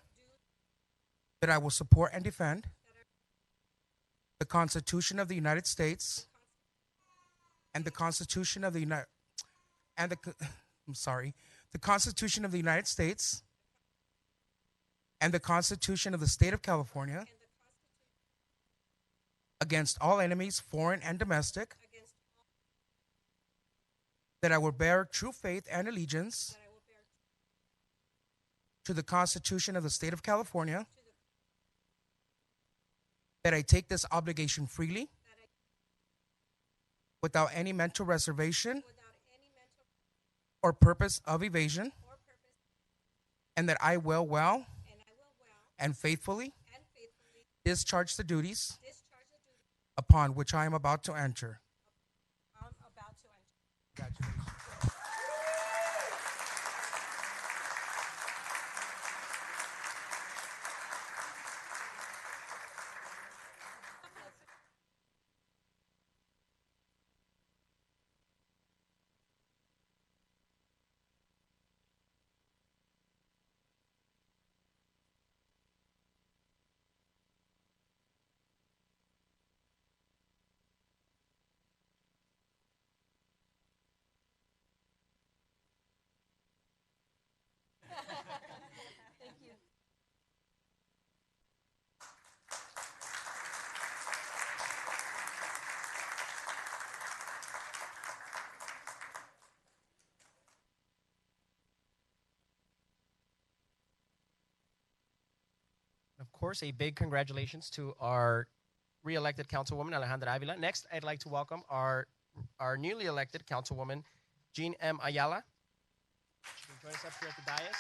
that I will support and defend the Constitution of the United States and the Constitution of the United and the the Constitution of the United States and the Constitution of the State of California against all enemies, foreign and domestic, that I will bear true faith and allegiance to the Constitution of the State of California, that I take this obligation freely without any mental reservation or purpose of evasion, and that I will well and faithfully discharge the duties upon which I am about to enter. Congratulations. Thank you. Of course, a big congratulations to our re-elected councilwoman Alejandra Avila. Next, I'd like to welcome our newly elected councilwoman Jean M. Ayala. She can join us up here at the dais.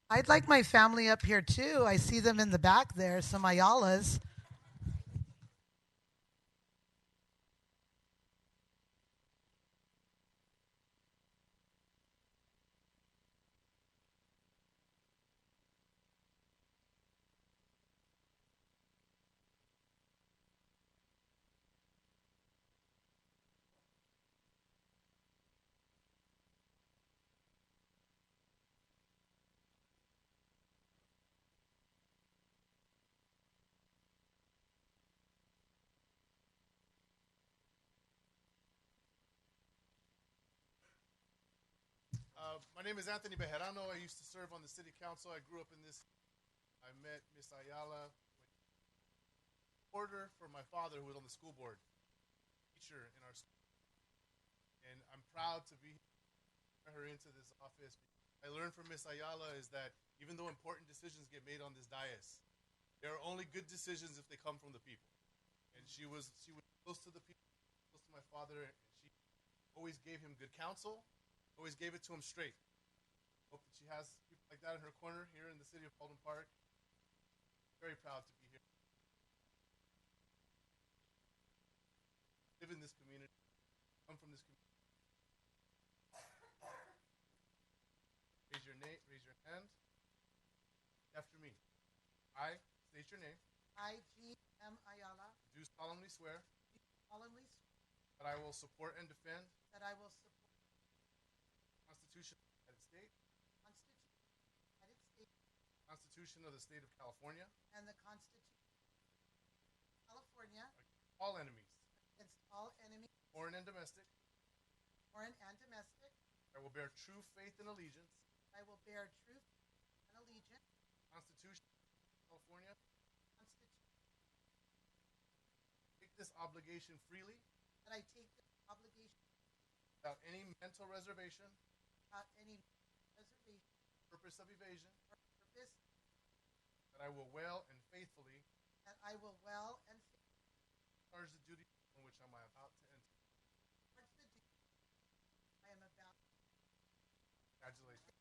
I'd like my family up here too. I see them in the back there, some Ayalas. My name is Anthony Bejarano. I used to serve on the city council. I grew up in this. I met Miss Ayala order for my father, who was on the school board, teacher in our school. And I'm proud to be her into this office. I learned from Miss Ayala is that even though important decisions get made on this dais, there are only good decisions if they come from the people. And she was close to the people, close to my father, and she always gave him good counsel, always gave it to him straight. Hope that she has people like that in her corner here in the city of Baldwin Park. Very proud to be here. Live in this community, come from this community. Raise your hand. After me. I state your name. I, G.M. Ayala, Do solemnly swear solemnly swear that I will support and defend that I will support the Constitution of the United States, the Constitution of the United States, the Constitution of the State of California, and the Constitution of California against all enemies, against all enemies, foreign and domestic. I will bear true faith and allegiance I will bear true and allegiance to the Constitution of California. Constitution. Take this obligation freely That I take this obligation without any mental reservation, without any reservation, purpose of evasion, or purpose, that I will well and faithfully that I will well and faithfully discharge the duty on which I am about to enter. discharge the duty I am about to Congratulations.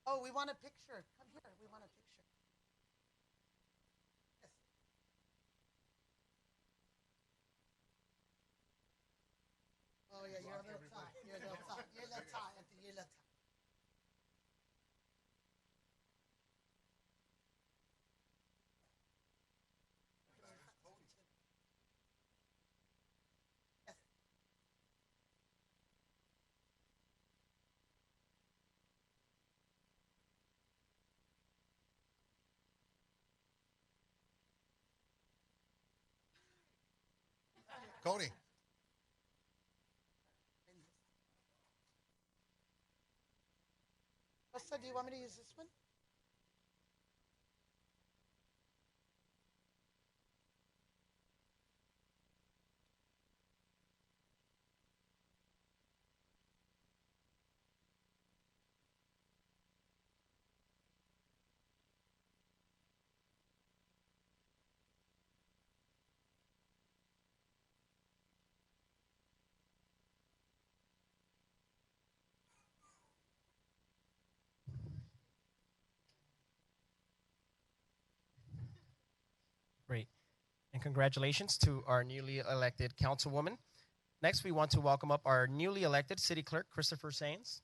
Oh, we want a picture. Come here. We want a picture. Yes. Oh, yeah, you're a little tight. You're a little tight. You're a little tight. You're a little tight. Yes. Cody. Costa, do you want me to use this one? Great. And congratulations to our newly elected councilwoman. Next, we want to welcome up our newly elected city clerk, Christopher Sains.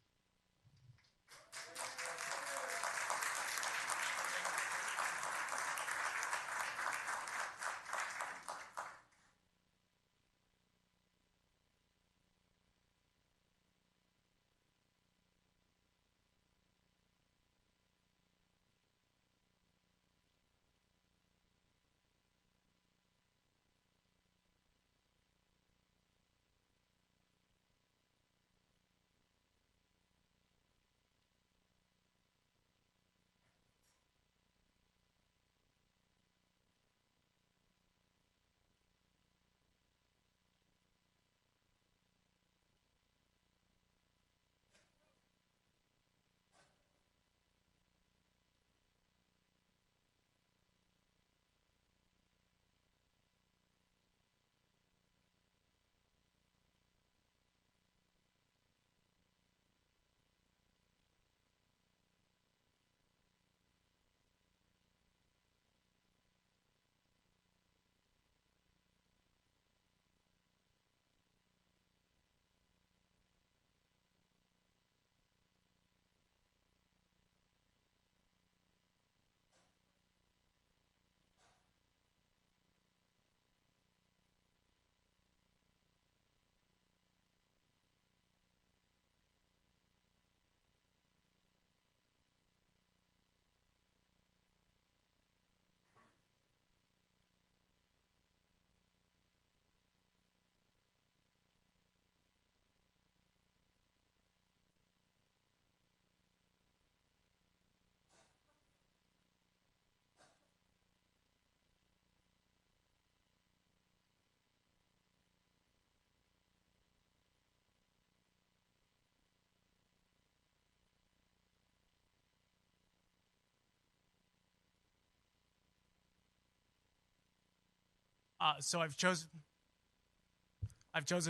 So I've chosen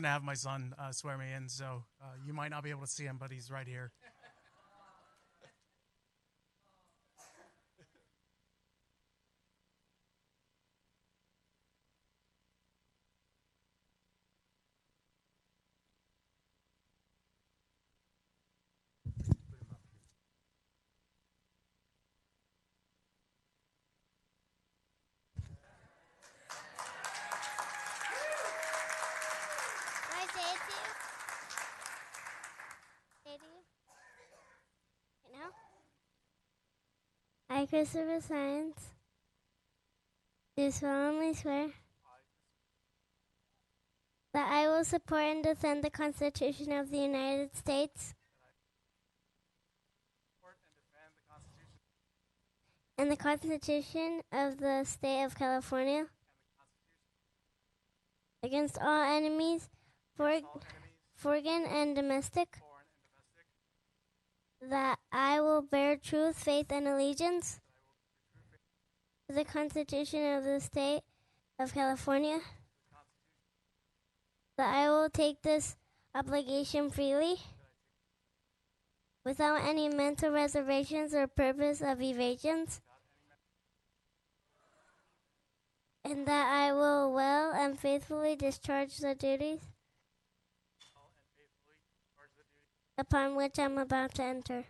to have my son swear me in. So you might not be able to see him, but he's right here. Can I say it to you? Say it to you? Right now? I, Christopher Science, do solemnly swear that I will support and defend the Constitution of the United States and the Constitution of the State of California against all enemies, foreign and domestic, that I will bear truth, faith, and allegiance to the Constitution of the State of California, that I will take this obligation freely without any mental reservations or purpose of evasions, and that I will well and faithfully discharge the duties upon which I'm about to enter.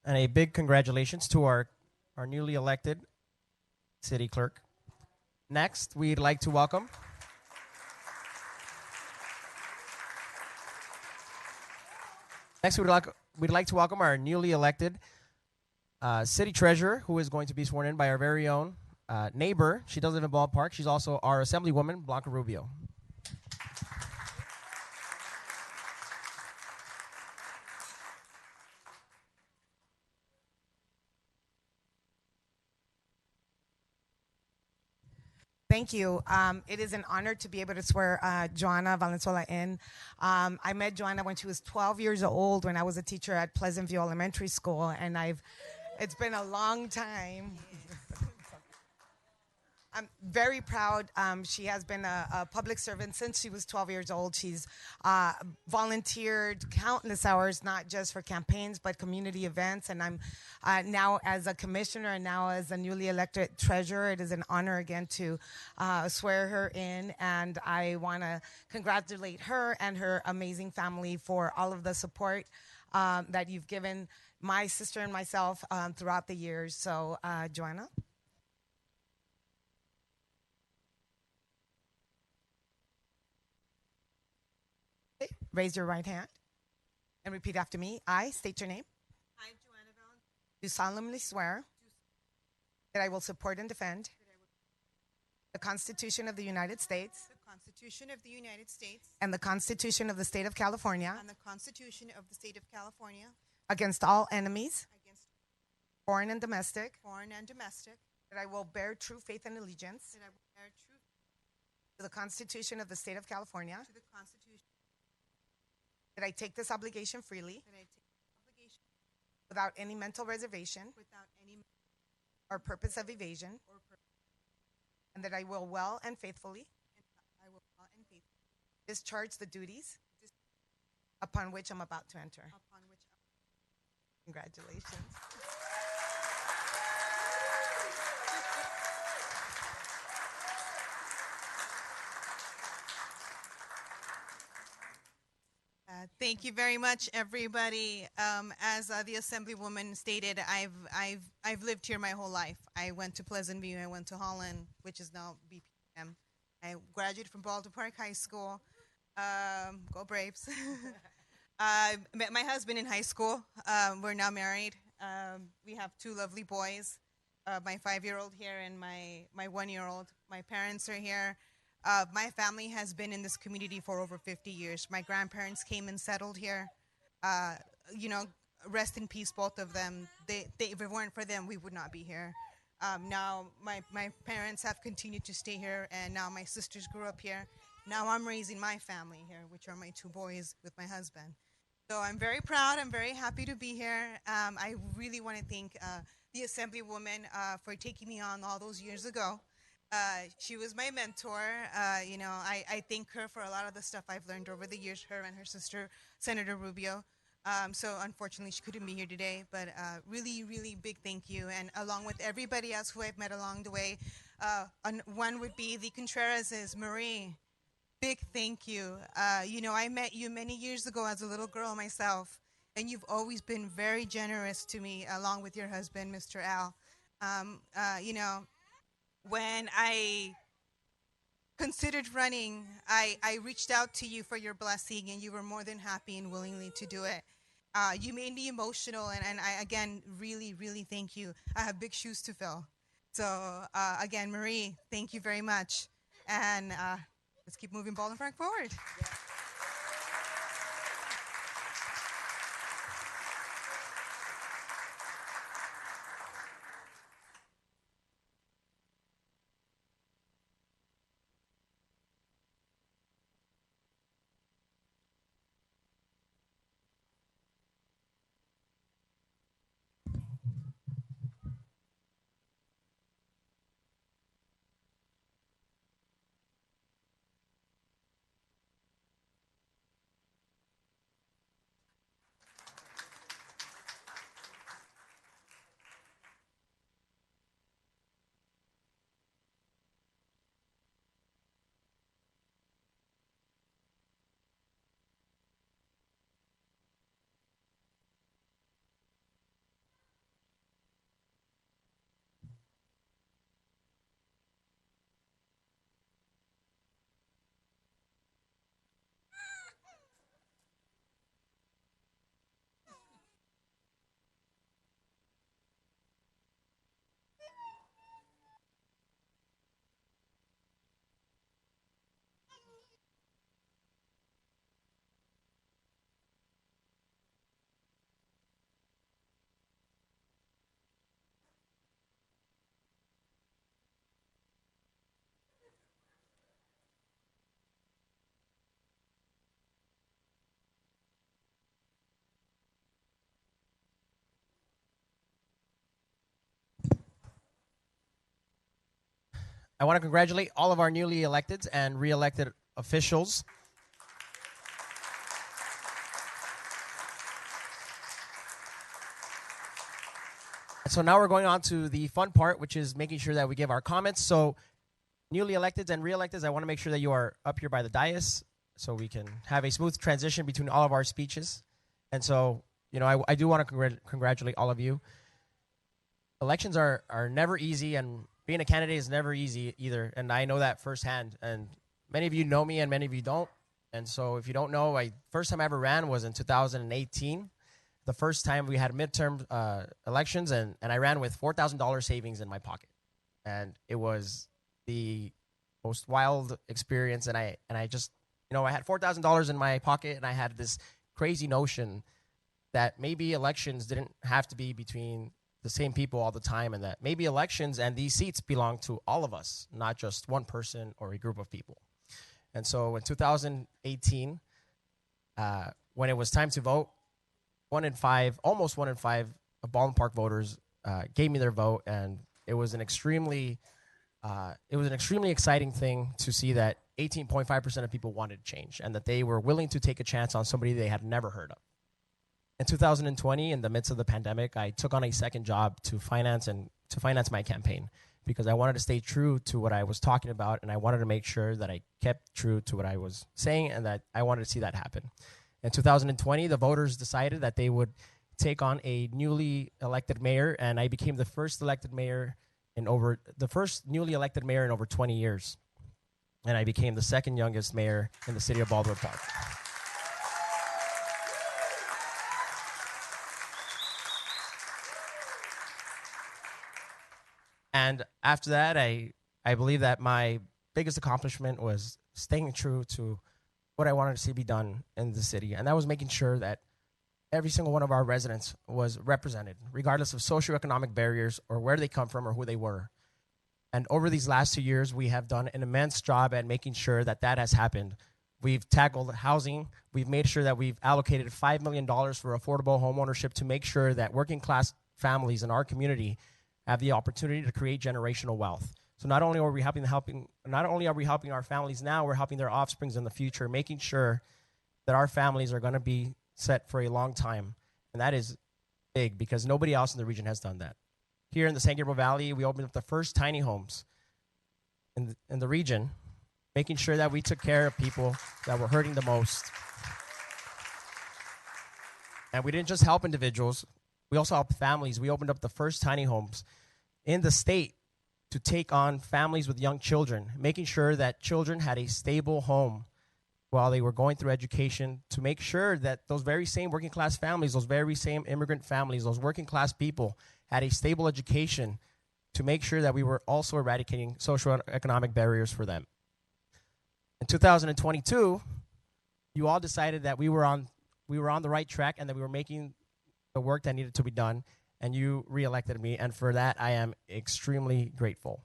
And a big congratulations to our newly elected city clerk. Next, we'd like to welcome we'd like to welcome our newly elected city treasurer, who is going to be sworn in by our very own neighbor. She does live in Baldwin Park. She's also our assemblywoman, Blanca Rubio. Thank you. It is an honor to be able to swear Joanna Valenzuela in. I met Joanna when she was 12 years old when I was a teacher at Pleasant View Elementary School, and it's been a long time. I'm very proud. She has been a public servant since she was 12 years old. She's volunteered countless hours, not just for campaigns, but community events. And I'm now as a commissioner and now as a newly elected treasurer, it is an honor again to swear her in. And I want to congratulate her and her amazing family for all of the support that you've given my sister and myself throughout the years. So, Joanna? Raise your right hand and repeat after me. I state your name. I, Joanna Valentine, Do solemnly swear that I will support and defend the Constitution of the United States the Constitution of the United States and the Constitution of the State of California and the Constitution of the State of California against all enemies, against foreign and domestic, foreign and domestic, that I will bear true faith and allegiance that I will bear true to the Constitution of the State of California, to the Constitution, that I take this obligation freely that I take this obligation without any mental reservation without any or purpose of evasion, or purpose, and that I will well and faithfully and I will well and faithfully discharge the duties dis- upon which I'm about to enter. upon which I Congratulations. Thank you very much, everybody. As the Assemblywoman stated, I've lived here my whole life. I went to Pleasant View, I went to Holland, which is now BPM. I graduated from Baldwin Park High School. Go Braves! I met my husband in high school. We're now married. We have two lovely boys, my 5-year-old here and my 1-year-old. My parents are here. My family has been in this community for over 50 years. My grandparents came and settled here. Rest in peace, both of them. If it weren't for them, we would not be here. Now, my parents have continued to stay here, and now my sisters grew up here. Now I'm raising my family here, which are my 2 boys with my husband. So I'm very proud. I'm very happy to be here. I really want to thank the Assemblywoman for taking me on all those years ago. She was my mentor. I thank her for a lot of the stuff I've learned over the years, her and her sister, Senator Rubio. So unfortunately, she couldn't be here today, but really, really big thank you. And along with everybody else who I've met along the way, one would be the Contrerases, Marie. Big thank you. I met you many years ago as a little girl myself, and you've always been very generous to me, along with your husband, Mr. Al. When I considered running, I reached out to you for your blessing, and you were more than happy and willingly to do it. You made me emotional, and I, again, really, really thank you. I have big shoes to fill. So, again, Marie, thank you very much. And let's keep moving Baldwin Park forward. I want to congratulate all of our newly elected and re-elected officials. So now we're going on to the fun part, which is making sure that we give our comments. So newly electeds and re-electeds, I want to make sure that you are up here by the dais so we can have a smooth transition between all of our speeches. And so, I do want to congratulate all of you. Elections are never easy, and being a candidate is never easy either, and I know that firsthand. And many of you know me, and many of you don't. And so if you don't know, first time I ever ran was in 2018. The first time we had midterm elections, and I ran with $4,000 savings in my pocket. And it was the most wild experience. And I just, I had $4,000 in my pocket, and I had this crazy notion that maybe elections didn't have to be between the same people all the time, and that maybe elections and these seats belong to all of us, not just one person or a group of people. And so in 2018, when it was time to vote, almost 1 in 5 of Baldwin Park voters gave me their vote, and it was an extremely exciting thing to see that 18.5% of people wanted change, and that they were willing to take a chance on somebody they had never heard of. In 2020, in the midst of the pandemic, I took on a second job to finance my campaign, because I wanted to stay true to what I was talking about, and I wanted to make sure that I kept true to what I was saying, and that I wanted to see that happen. In 2020, the voters decided that they would take on a newly elected mayor, and I became the first newly elected mayor in over 20 years. And I became the second youngest mayor in the city of Baldwin Park. And after that, I believe that my biggest accomplishment was staying true to what I wanted to see be done in the city. And that was making sure that every single one of our residents was represented, regardless of socioeconomic barriers or where they come from or who they were. And over these last 2 years, we have done an immense job at making sure that that has happened. We've tackled housing. We've made sure that we've allocated $5 million for affordable homeownership to make sure that working class families in our community have the opportunity to create generational wealth. So not only are we helping our families now, we're helping their offsprings in the future, making sure that our families are going to be set for a long time. And that is big, because nobody else in the region has done that. Here in the San Gabriel Valley, we opened up the first tiny homes in the region, making sure that we took care of people that were hurting the most. And we didn't just help individuals, we also helped families. We opened up the first tiny homes in the state to take on families with young children, making sure that children had a stable home while they were going through education, to make sure that those very same working class families, those very same immigrant families, those working class people had a stable education, to make sure that we were also eradicating socioeconomic barriers for them. In 2022, you all decided that we were on the right track, and that we were making the work that needed to be done, and you reelected me, and for that I am extremely grateful.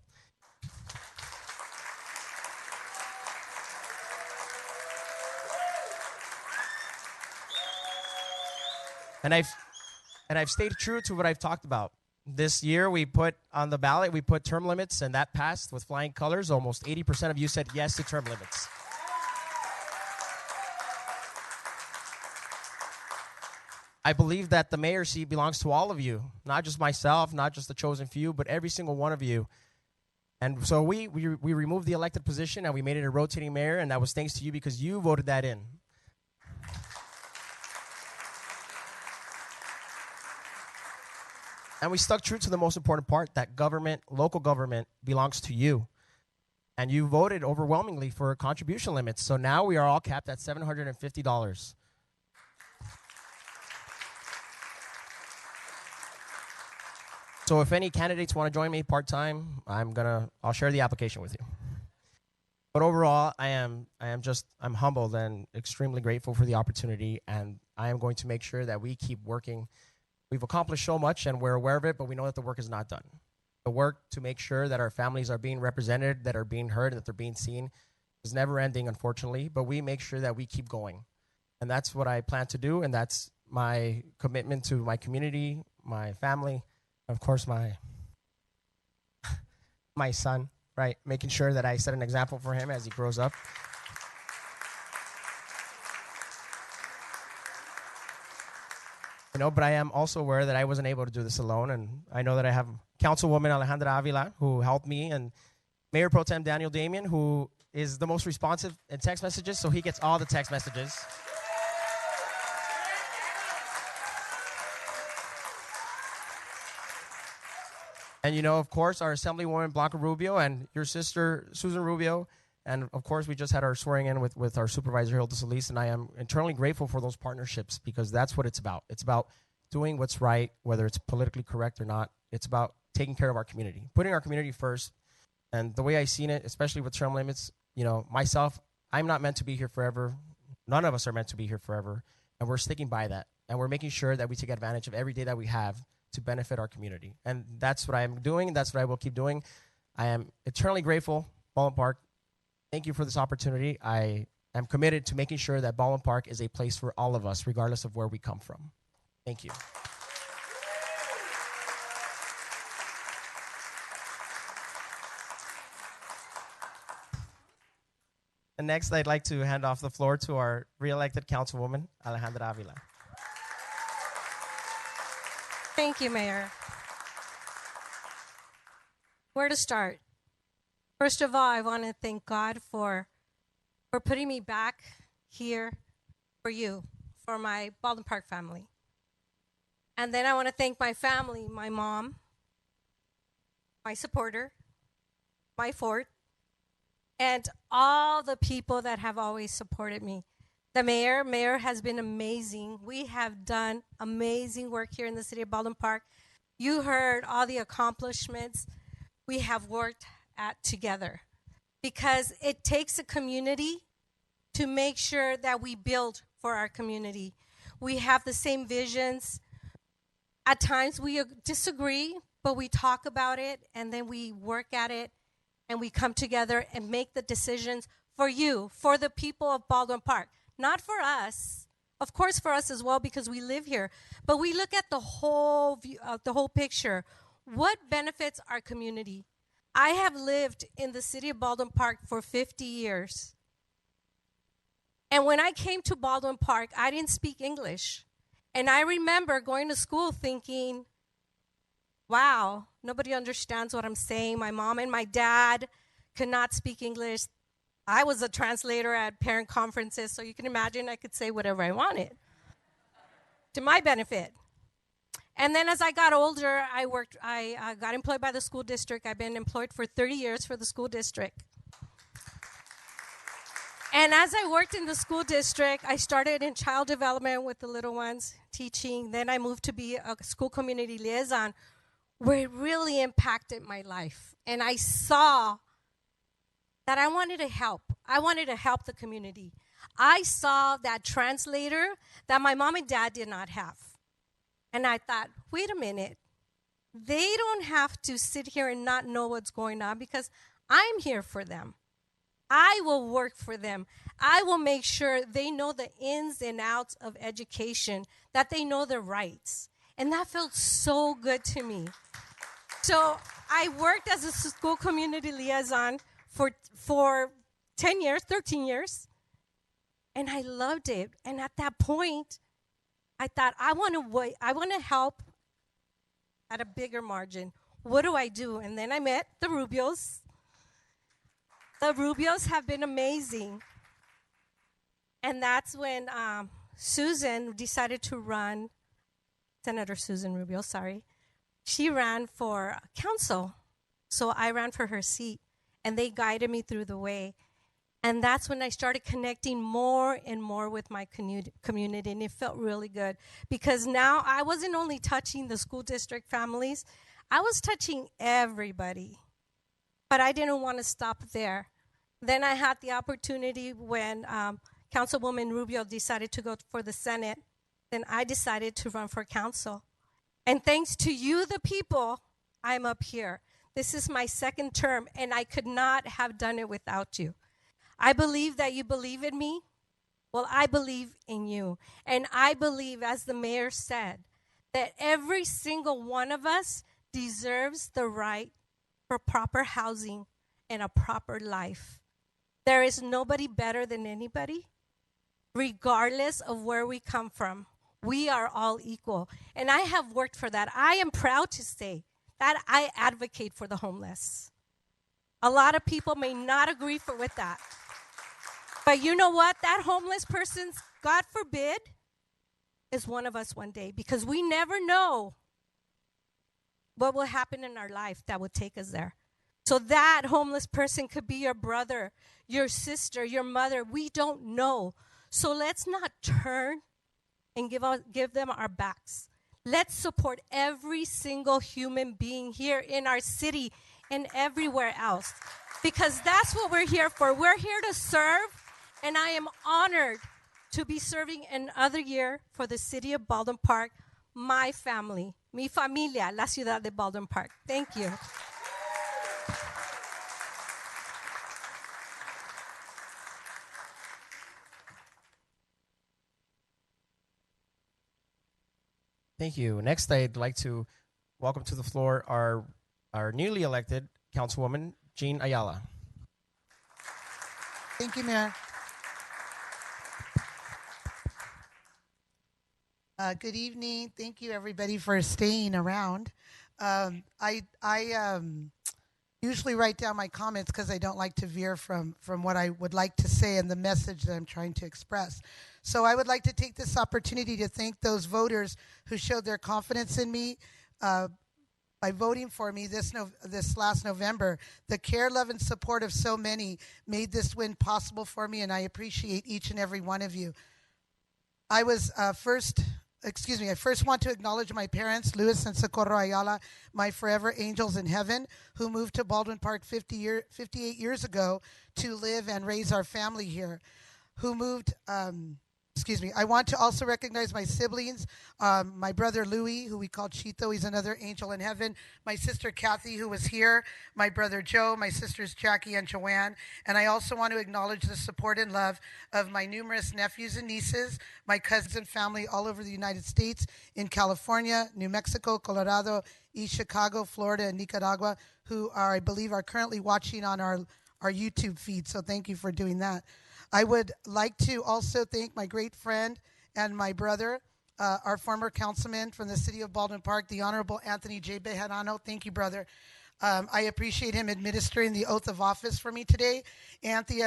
And I've stayed true to what I've talked about. This year we put on the ballot, we put term limits, and that passed with flying colors. Almost 80% of you said yes to term limits. I believe that the mayor seat belongs to all of you, not just myself, not just the chosen few, but every single one of you. And so we removed the elected position, and we made it a rotating mayor, and that was thanks to you, because you voted that in. And we stuck true to the most important part, that government, local government, belongs to you. And you voted overwhelmingly for contribution limits. So now we are all capped at $750. So if any candidates want to join me part-time, I'll share the application with you. But overall, I'm humbled and extremely grateful for the opportunity, and I am going to make sure that we keep working. We've accomplished so much, and we're aware of it, but we know that the work is not done. The work to make sure that our families are being represented, that are being heard, and that they're being seen is never ending, unfortunately, but we make sure that we keep going. And that's what I plan to do, and that's my commitment to my community, my family, of course, my son, right? Making sure that I set an example for him as he grows up. But I am also aware that I wasn't able to do this alone, and I know that I have Councilwoman Alejandra Avila, who helped me, and Mayor Pro Tem Daniel Damian, who is the most responsive in text messages, so he gets all the text messages. And of course, our Assemblywoman Blanca Rubio and your sister Susan Rubio And of course, we just had our swearing in with our supervisor, Hilda Solis, and I am eternally grateful for those partnerships because that's what it's about. It's about doing what's right, whether it's politically correct or not. It's about taking care of our community, putting our community first. And the way I've seen it, especially with term limits, myself, I'm not meant to be here forever. None of us are meant to be here forever. And we're sticking by that. And we're making sure that we take advantage of every day that we have to benefit our community. And that's what I'm doing. That's what I will keep doing. I am eternally grateful, Baldwin Park. Thank you for this opportunity. I am committed to making sure that Baldwin Park is a place for all of us, regardless of where we come from. Thank you. And next, I'd like to hand off the floor to our re-elected councilwoman, Alejandra Avila. Thank you, Mayor. Where to start? First of all, I want to thank God for putting me back here for you, for my Baldwin Park family. And then I want to thank my family, my mom, my supporter, my fort, and all the people that have always supported me. The mayor has been amazing. We have done amazing work here in the city of Baldwin Park. You heard all the accomplishments we have worked at together because it takes a community to make sure that we build for our community. We have the same visions. At times we disagree, but we talk about it and then we work at it and we come together and make the decisions for you, for the people of Baldwin Park. Not for us, of course for us as well because we live here, but we look at the whole view, the whole picture. What benefits our community? I have lived in the city of Baldwin Park for 50 years. And when I came to Baldwin Park, I didn't speak English. And I remember going to school thinking, wow, nobody understands what I'm saying. My mom and my dad could not speak English. I was a translator at parent conferences, so you can imagine I could say whatever I wanted to my benefit. And then as I got older, I got employed by the school district. I've been employed for 30 years for the school district. And as I worked in the school district, I started in child development with the little ones, teaching. Then I moved to be a school community liaison, where it really impacted my life. And I saw that I wanted to help. I wanted to help the community. I saw that translator that my mom and dad did not have. And I thought, wait a minute. They don't have to sit here and not know what's going on because I'm here for them. I will work for them. I will make sure they know the ins and outs of education, that they know their rights. And that felt so good to me. So I worked as a school community liaison for 10 years, 13 years, and I loved it. And at that point, I thought, I want to help at a bigger margin. What do I do? And then I met the Rubios. The Rubios have been amazing. And that's when Susan decided to run, Senator Susan Rubio, sorry. She ran for council. So I ran for her seat. And they guided me through the way. And that's when I started connecting more and more with my community, and it felt really good. Because now I wasn't only touching the school district families, I was touching everybody. But I didn't want to stop there. Then I had the opportunity when Councilwoman Rubio decided to go for the Senate, then I decided to run for council. And thanks to you, the people, I'm up here. This is my second term, and I could not have done it without you. I believe that you believe in me. Well, I believe in you. And I believe, as the mayor said, that every single one of us deserves the right for proper housing and a proper life. There is nobody better than anybody, regardless of where we come from. We are all equal. And I have worked for that. I am proud to say that I advocate for the homeless. A lot of people may not agree with that. But you know what? That homeless person, God forbid, is one of us one day, because we never know what will happen in our life that will take us there. So that homeless person could be your brother, your sister, your mother. We don't know. So let's not turn and give them our backs. Let's support every single human being here in our city and everywhere else, because that's what we're here for. We're here to serve, and I am honored to be serving another year for the city of Baldwin Park, my family, mi familia, la ciudad de Baldwin Park. Thank you. Thank you. Next, I'd like to welcome to the floor our newly elected Councilwoman, Jean Ayala. Thank you, Mayor. Good evening. Thank you, everybody, for staying around. I usually write down my comments because I don't like to veer from what I would like to say and the message that I'm trying to express. So I would like to take this opportunity to thank those voters who showed their confidence in me by voting for me this last November. The care, love, and support of so many made this win possible for me, and I appreciate each and every one of you. I first want to acknowledge my parents, Luis and Socorro Ayala, my forever angels in heaven, who moved to Baldwin Park 58 years ago to live and raise our family here. I want to also recognize my siblings, my brother Louis, who we call Chito, he's another angel in heaven, my sister Kathy, who was here, my brother Joe, my sisters Jackie and Joanne, and I also want to acknowledge the support and love of my numerous nephews and nieces, my cousins and family all over the United States, in California, New Mexico, Colorado, East Chicago, Florida, and Nicaragua, who I believe are currently watching on our YouTube feed, so thank you for doing that. I would like to also thank my great friend and my brother, our former councilman from the city of Baldwin Park, the Honorable Anthony J. Bejarano. Thank you, brother. I appreciate him administering the oath of office for me today. Anthony,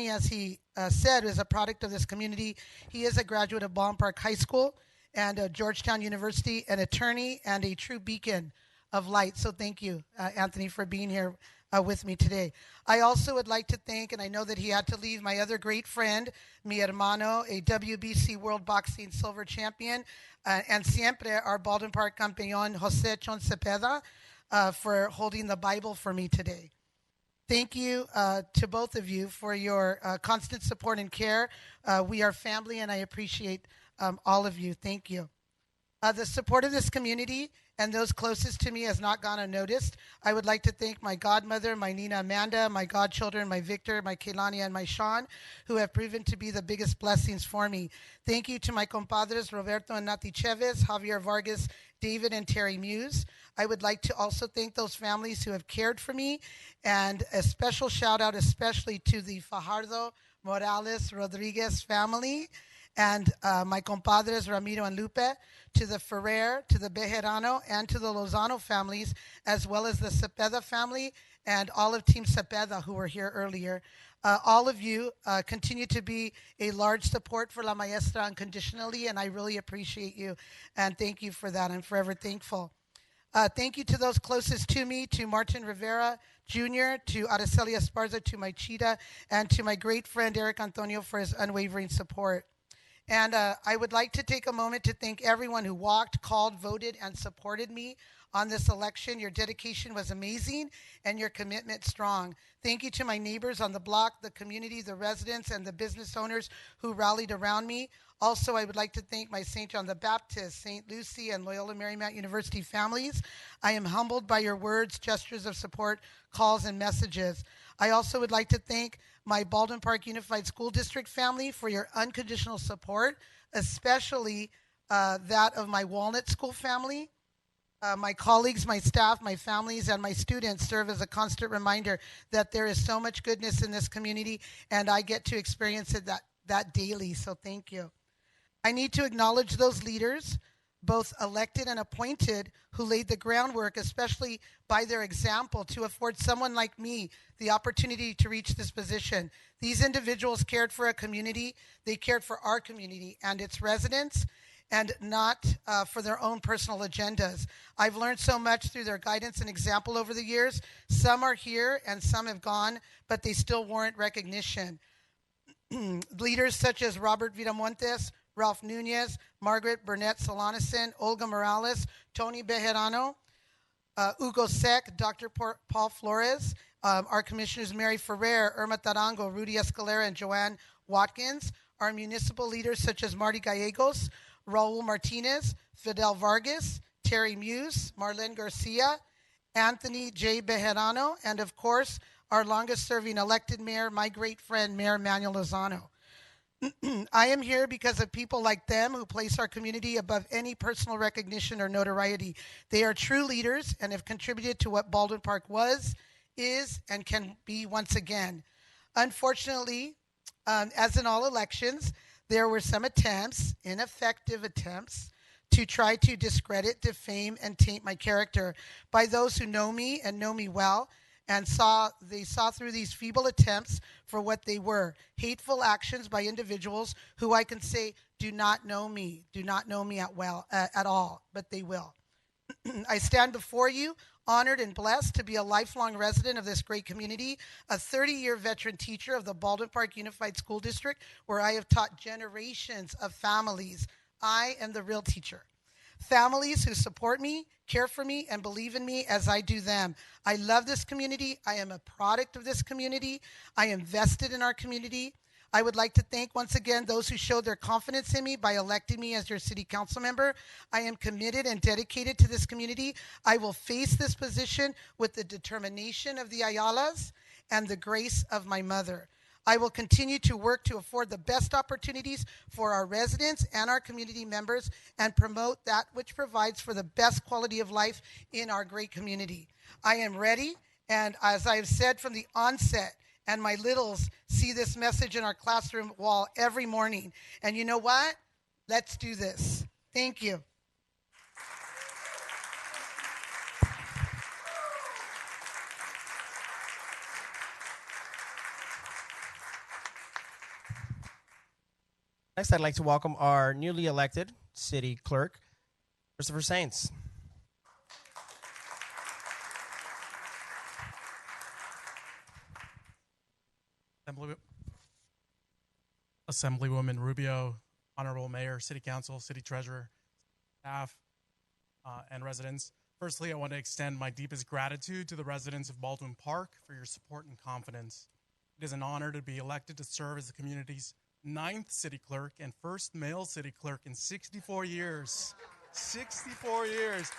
as he said, is a product of this community. He is a graduate of Baldwin Park High School and Georgetown University, an attorney and a true beacon of light. So thank you, Anthony, for being here with me today. I also would like to thank, and I know that he had to leave, my other great friend, mi hermano, a WBC World Boxing Silver Champion, and siempre our Baldwin Park campeón, Jose Chon Cepeda, for holding the Bible for me today. Thank you to both of you for your constant support and care. We are family, and I appreciate all of you. Thank you. The support of this community and those closest to me has not gone unnoticed. I would like to thank my godmother, my Nina Amanda, my godchildren, my Victor, my Kehlani, and my Sean, who have proven to be the biggest blessings for me. Thank you to my compadres, Roberto and Nati Chavez, Javier Vargas, David, and Terry Muse. I would like to also thank those families who have cared for me, and a special shout out especially to the Fajardo Morales Rodriguez family, and my compadres Ramiro and Lupe, to the Ferrer, to the Bejarano, and to the Lozano families, as well as the Cepeda family and all of Team Cepeda who were here earlier. All of you continue to be a large support for La Maestra unconditionally, and I really appreciate you, and thank you for that. I'm forever thankful. Thank you to those closest to me, to Martin Rivera Jr., to Araceli Esparza, to my Cheetah, and to my great friend Eric Antonio for his unwavering support. And I would like to take a moment to thank everyone who walked, called, voted, and supported me on this election. Your dedication was amazing and your commitment strong. Thank you to my neighbors on the block, the community, the residents, and the business owners who rallied around me. Also, I would like to thank my St. John the Baptist, St. Lucie, and Loyola Marymount University families. I am humbled by your words, gestures of support, calls, and messages. I also would like to thank my Baldwin Park Unified School District family for your unconditional support, especially that of my Walnut School family. My colleagues, my staff, my families, and my students serve as a constant reminder that there is so much goodness in this community, and I get to experience it that daily, so thank you. I need to acknowledge those leaders, both elected and appointed, who laid the groundwork, especially by their example, to afford someone like me the opportunity to reach this position. These individuals cared for a community. They cared for our community and its residents. and not for their own personal agendas. I've learned so much through their guidance and example over the years. Some are here and some have gone, but they still warrant recognition. Leaders such as Robert Viramontes, Ralph Nunez, Margaret Burnett Solanison, Olga Morales, Tony Bejarano, Hugo Sec, Dr. Paul Flores, our commissioners Mary Ferrer, Irma Tarango, Rudy Escalera, and Joanne Watkins, our municipal leaders such as Marty Gallegos, Raul Martinez, Fidel Vargas, Terry Muse, Marlene Garcia, Anthony J. Bejarano, and of course, our longest serving elected mayor, my great friend, Mayor Manuel Lozano. I am here because of people like them who place our community above any personal recognition or notoriety. They are true leaders and have contributed to what Baldwin Park was, is, and can be once again. Unfortunately, as in all elections, there were some attempts, ineffective attempts, to try to discredit, defame, and taint my character by those who know me and know me well, and they saw through these feeble attempts for what they were, hateful actions by individuals who I can say do not know me at all, but they will. I stand before you honored and blessed to be a lifelong resident of this great community, a 30-year veteran teacher of the Baldwin Park Unified School District, where I have taught generations of families. I am the real teacher. Families who support me, care for me, and believe in me as I do them. I love this community. I am a product of this community. I am vested in our community. I would like to thank once again those who showed their confidence in me by electing me as your city council member. I am committed and dedicated to this community. I will face this position with the determination of the Ayalas and the grace of my mother. I will continue to work to afford the best opportunities for our residents and our community members and promote that which provides for the best quality of life in our great community. I am ready, and as I have said from the onset, and my littles see this message in our classroom wall every morning. And you know what? Let's do this. Thank you. Next, I'd like to welcome our newly elected city clerk, Christopher Saints. Assemblywoman Rubio, Honorable Mayor, City Council, City Treasurer, staff, and residents. Firstly, I want to extend my deepest gratitude to the residents of Baldwin Park for your support and confidence. It is an honor to be elected to serve as the community's 9th city clerk and first male city clerk in 64 years. 64 years.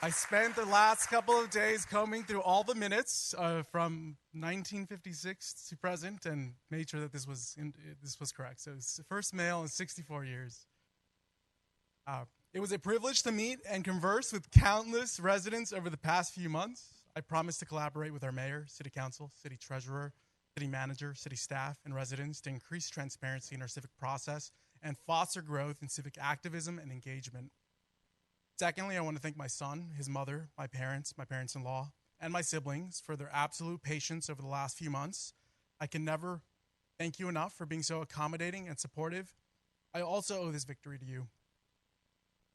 I spent the last couple of days combing through all the minutes from 1956 to present and made sure that this was correct. So it's the first male in 64 years. It was a privilege to meet and converse with countless residents over the past few months. I promise to collaborate with our mayor, city council, city treasurer, city manager, city staff, and residents to increase transparency in our civic process and foster growth in civic activism and engagement. Secondly, I want to thank my son, his mother, my parents-in-law, and my siblings for their absolute patience over the last few months. I can never thank you enough for being so accommodating and supportive. I also owe this victory to you.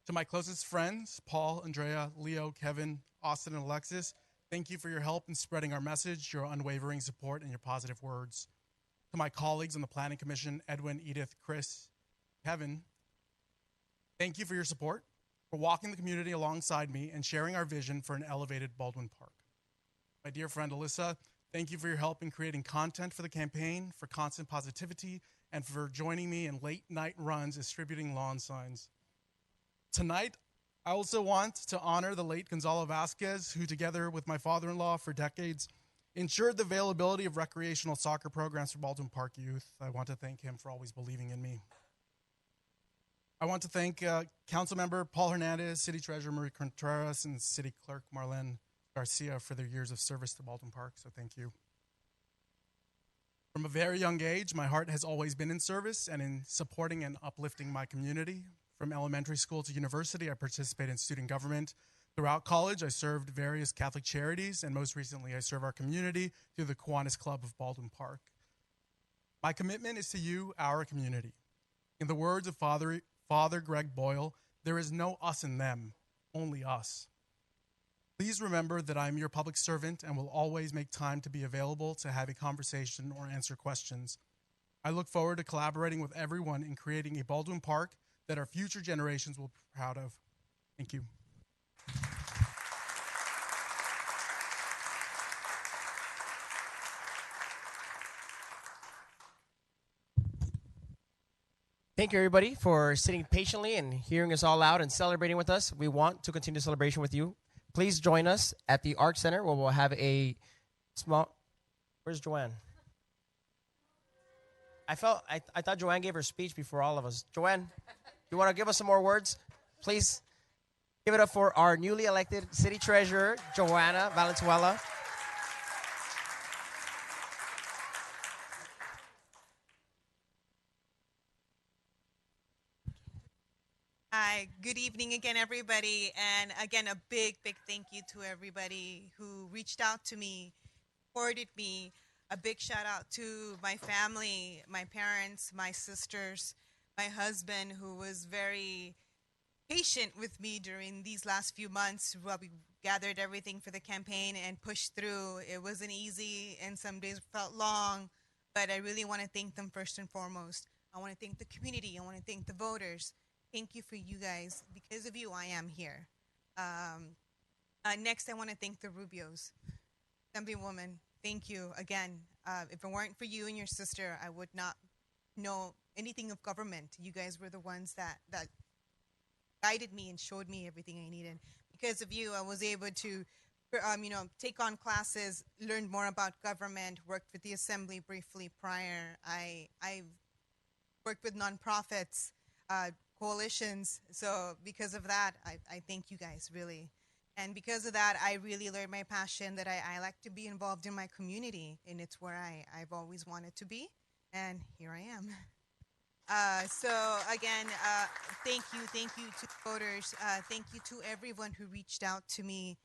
To my closest friends, Paul, Andrea, Leo, Kevin, Austin, and Alexis, thank you for your help in spreading our message, your unwavering support, and your positive words. To my colleagues on the Planning Commission, Edwin, Edith, Chris, Kevin, thank you for your support, for walking the community alongside me and sharing our vision for an elevated Baldwin Park. My dear friend Alyssa, thank you for your help in creating content for the campaign, for constant positivity, and for joining me in late night runs distributing lawn signs. Tonight, I also want to honor the late Gonzalo Vasquez, who together with my father-in-law for decades ensured the availability of recreational soccer programs for Baldwin Park youth. I want to thank him for always believing in me. I want to thank Councilmember Paul Hernandez, City Treasurer Marie Contreras, and City Clerk Marlene Garcia for their years of service to Baldwin Park, so thank you. From a very young age, my heart has always been in service and in supporting and uplifting my community. From elementary school to university, I participated in student government. Throughout college, I served various Catholic charities, and most recently, I serve our community through the Kiwanis Club of Baldwin Park. My commitment is to you, our community. In the words of Father Father Greg Boyle, there is no us in them, only us. Please remember that I am your public servant and will always make time to be available to have a conversation or answer questions. I look forward to collaborating with everyone in creating a Baldwin Park that our future generations will be proud of. Thank you. Thank you, everybody, for sitting patiently and hearing us all out and celebrating with us. We want to continue the celebration with you. Please join us at the Art Center where we'll have a small... Where's Joanne? I thought Joanne gave her speech before all of us. Joanne, you want to give us some more words? Please give it up for our newly elected city treasurer, Joanna Valenzuela. Hi, good evening again, everybody. And again, a big, big thank you to everybody who reached out to me, supported me. A big shout out to my family, my parents, my sisters, my husband, who was very patient with me during these last few months while we gathered everything for the campaign and pushed through. It wasn't easy and some days felt long, but I really want to thank them first and foremost. I want to thank the community. I want to thank the voters. Thank you for you guys. Because of you, I am here. Next, I want to thank the Rubios. Assemblywoman, thank you again. If it weren't for you and your sister, I would not know anything of government. You guys were the ones that guided me and showed me everything I needed. Because of you, I was able to, take on classes, learn more about government, worked with the assembly briefly prior. I worked with nonprofits, coalitions. So because of that, I thank you guys, really. And because of that, I really learned my passion that I like to be involved in my community, and it's where I've always wanted to be, and here I am. So again, thank you to voters. Thank you to everyone who reached out to me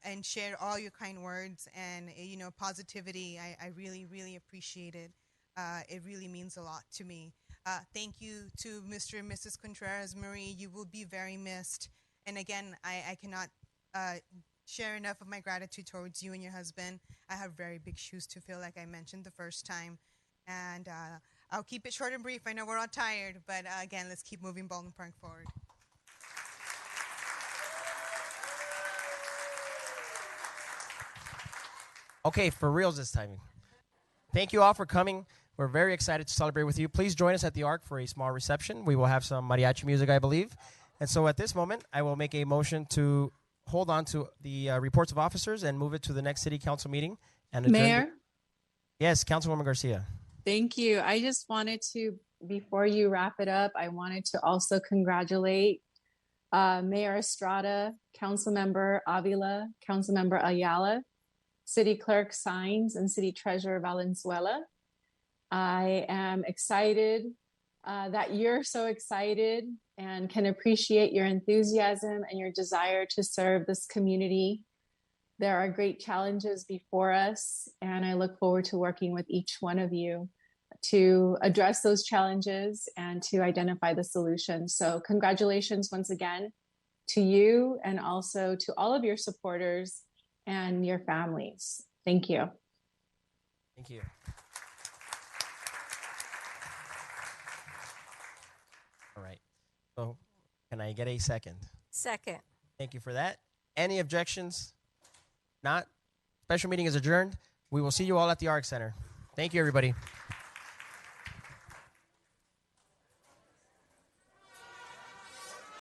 and shared all your kind words and positivity. I really, really appreciate it. It really means a lot to me. Thank you to Mr. and Mrs. Contreras. Marie, you will be very missed. And again, I cannot share enough of my gratitude towards you and your husband. I have very big shoes to fill, like I mentioned the first time. And I'll keep it short and brief. I know we're all tired, but again, let's keep moving Baldwin Park forward. Okay, for reals this time. Thank you all for coming. We're very excited to celebrate with you. Please join us at the Arc for a small reception. We will have some mariachi music, I believe. And so at this moment, I will make a motion to hold on to the reports of officers and move it to the next city council meeting. And Mayor? Yes, Councilwoman Garcia. Thank you. I just wanted to, before you wrap it up, I wanted to also congratulate Mayor Estrada, Councilmember Avila, Councilmember Ayala, City Clerk Sines, and City Treasurer Valenzuela. I am excited that you're so excited and can appreciate your enthusiasm and your desire to serve this community. There are great challenges before us, and I look forward to working with each one of you to address those challenges and to identify the solutions. So congratulations once again to you and also to all of your supporters and your families. Thank you. Thank you. All right. So can I get a second? Second. Thank you for that. Any objections? Not? Special meeting is adjourned. We will see you all at the Arc Center. Thank you, everybody.